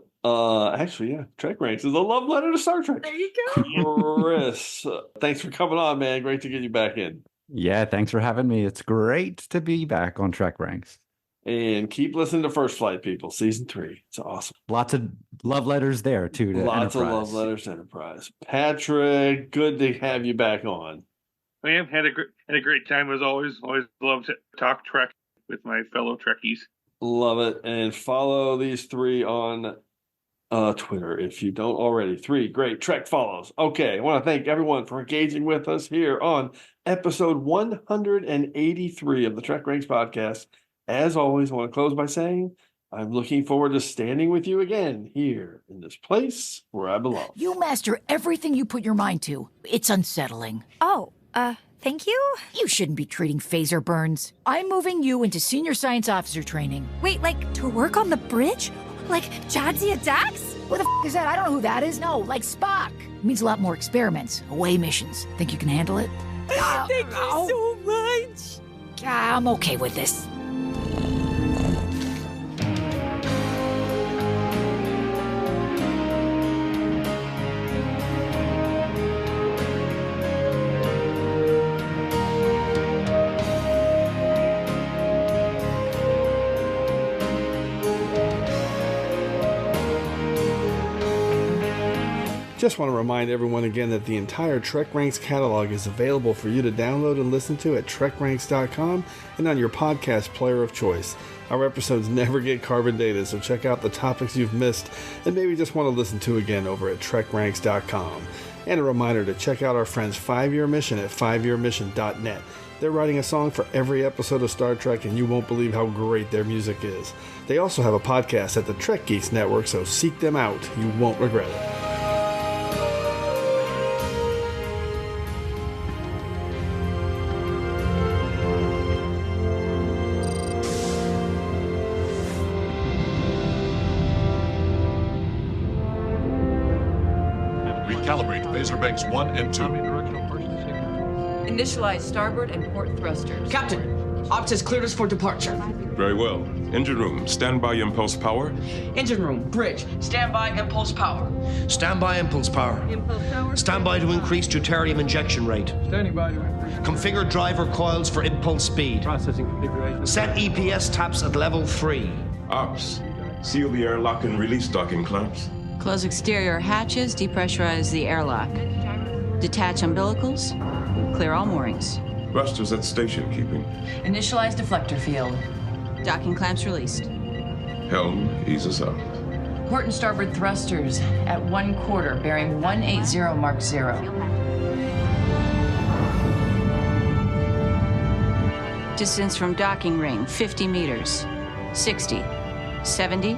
Actually, yeah, TrekRanks is a love letter to Star Trek. There you go. Chris, thanks for coming on, man. Great to get you back in. Yeah, thanks for having me. It's great to be back on TrekRanks. And keep listening to First Flight, people. Season 3. It's awesome. Lots of love letters there, too. Lots of love letters to Enterprise. Patrick, good to have you back on. I have had a great time as always. Always love to talk Trek with my fellow Trekkies. Love it. And follow these three on Twitter if you don't already. 3 great Trek follows. Okay, I want to thank everyone for engaging with us here on episode 183 of the TrekRanks podcast. As always, I want to close by saying I'm looking forward to standing with you again here in this place where I belong. You master everything you put your mind to. It's unsettling. Oh, thank you? You shouldn't be treating phaser burns. I'm moving you into senior science officer training. Wait, like, to work on the bridge? Like Jadzia Dax? Who the f*** is that? I don't know who that is. No, like Spock. It means a lot more experiments, away missions. Think you can handle it? Thank you so much. I'm okay with this. Just want to remind everyone again that the entire TrekRanks catalog is available for you to download and listen to at TrekRanks.com and on your podcast player of choice. Our episodes never get carbon dated, so check out the topics you've missed and maybe just want to listen to again over at TrekRanks.com. And a reminder to check out our friends 5-Year Mission at 5yearmission.net. They're writing a song for every episode of Star Trek, and you won't believe how great their music is. They also have a podcast at the Trek Geeks Network, so seek them out. You won't regret it. Recalibrate phaser banks 1 and 2. Initialize starboard and port thrusters. Captain, Ops has cleared us for departure. Very well. Engine room, standby impulse power. Engine room, bridge, standby impulse power. Standby impulse power. Impulse power. Standby to increase deuterium injection rate. Standing by to increase. Configure driver coils for impulse speed. Processing configuration. Set EPS taps at level 3. Ops, seal the airlock and release docking clamps. Close exterior hatches, depressurize the airlock. Detach umbilicals, clear all moorings. Thrusters at station keeping. Initialize deflector field. Docking clamps released. Helm, ease us out. Port and starboard thrusters at 1/4, bearing 180 Mark 0. Distance from docking ring, 50 meters. 60, 70,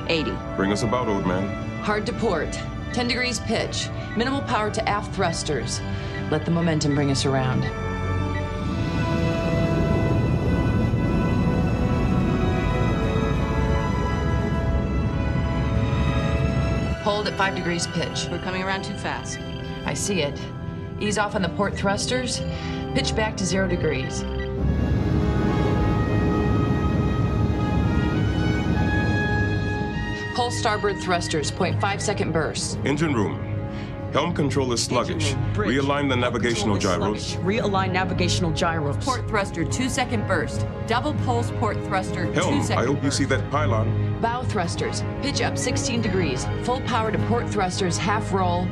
80. Bring us about, old man. Hard to port. 10 degrees pitch. Minimal power to aft thrusters. Let the momentum bring us around. Hold at 5 degrees pitch. We're coming around too fast. I see it. Ease off on the port thrusters. Pitch back to 0 degrees. Pulse starboard thrusters, 0.5 second bursts. Engine room. Helm control is sluggish. Realign the navigational gyros. Realign navigational gyros. Port thruster, 2 second burst. Double pulse port thruster, 2 Helm, second I hope you see that pylon. Bow thrusters, pitch up 16 degrees. Full power to port thrusters, half roll.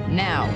Now.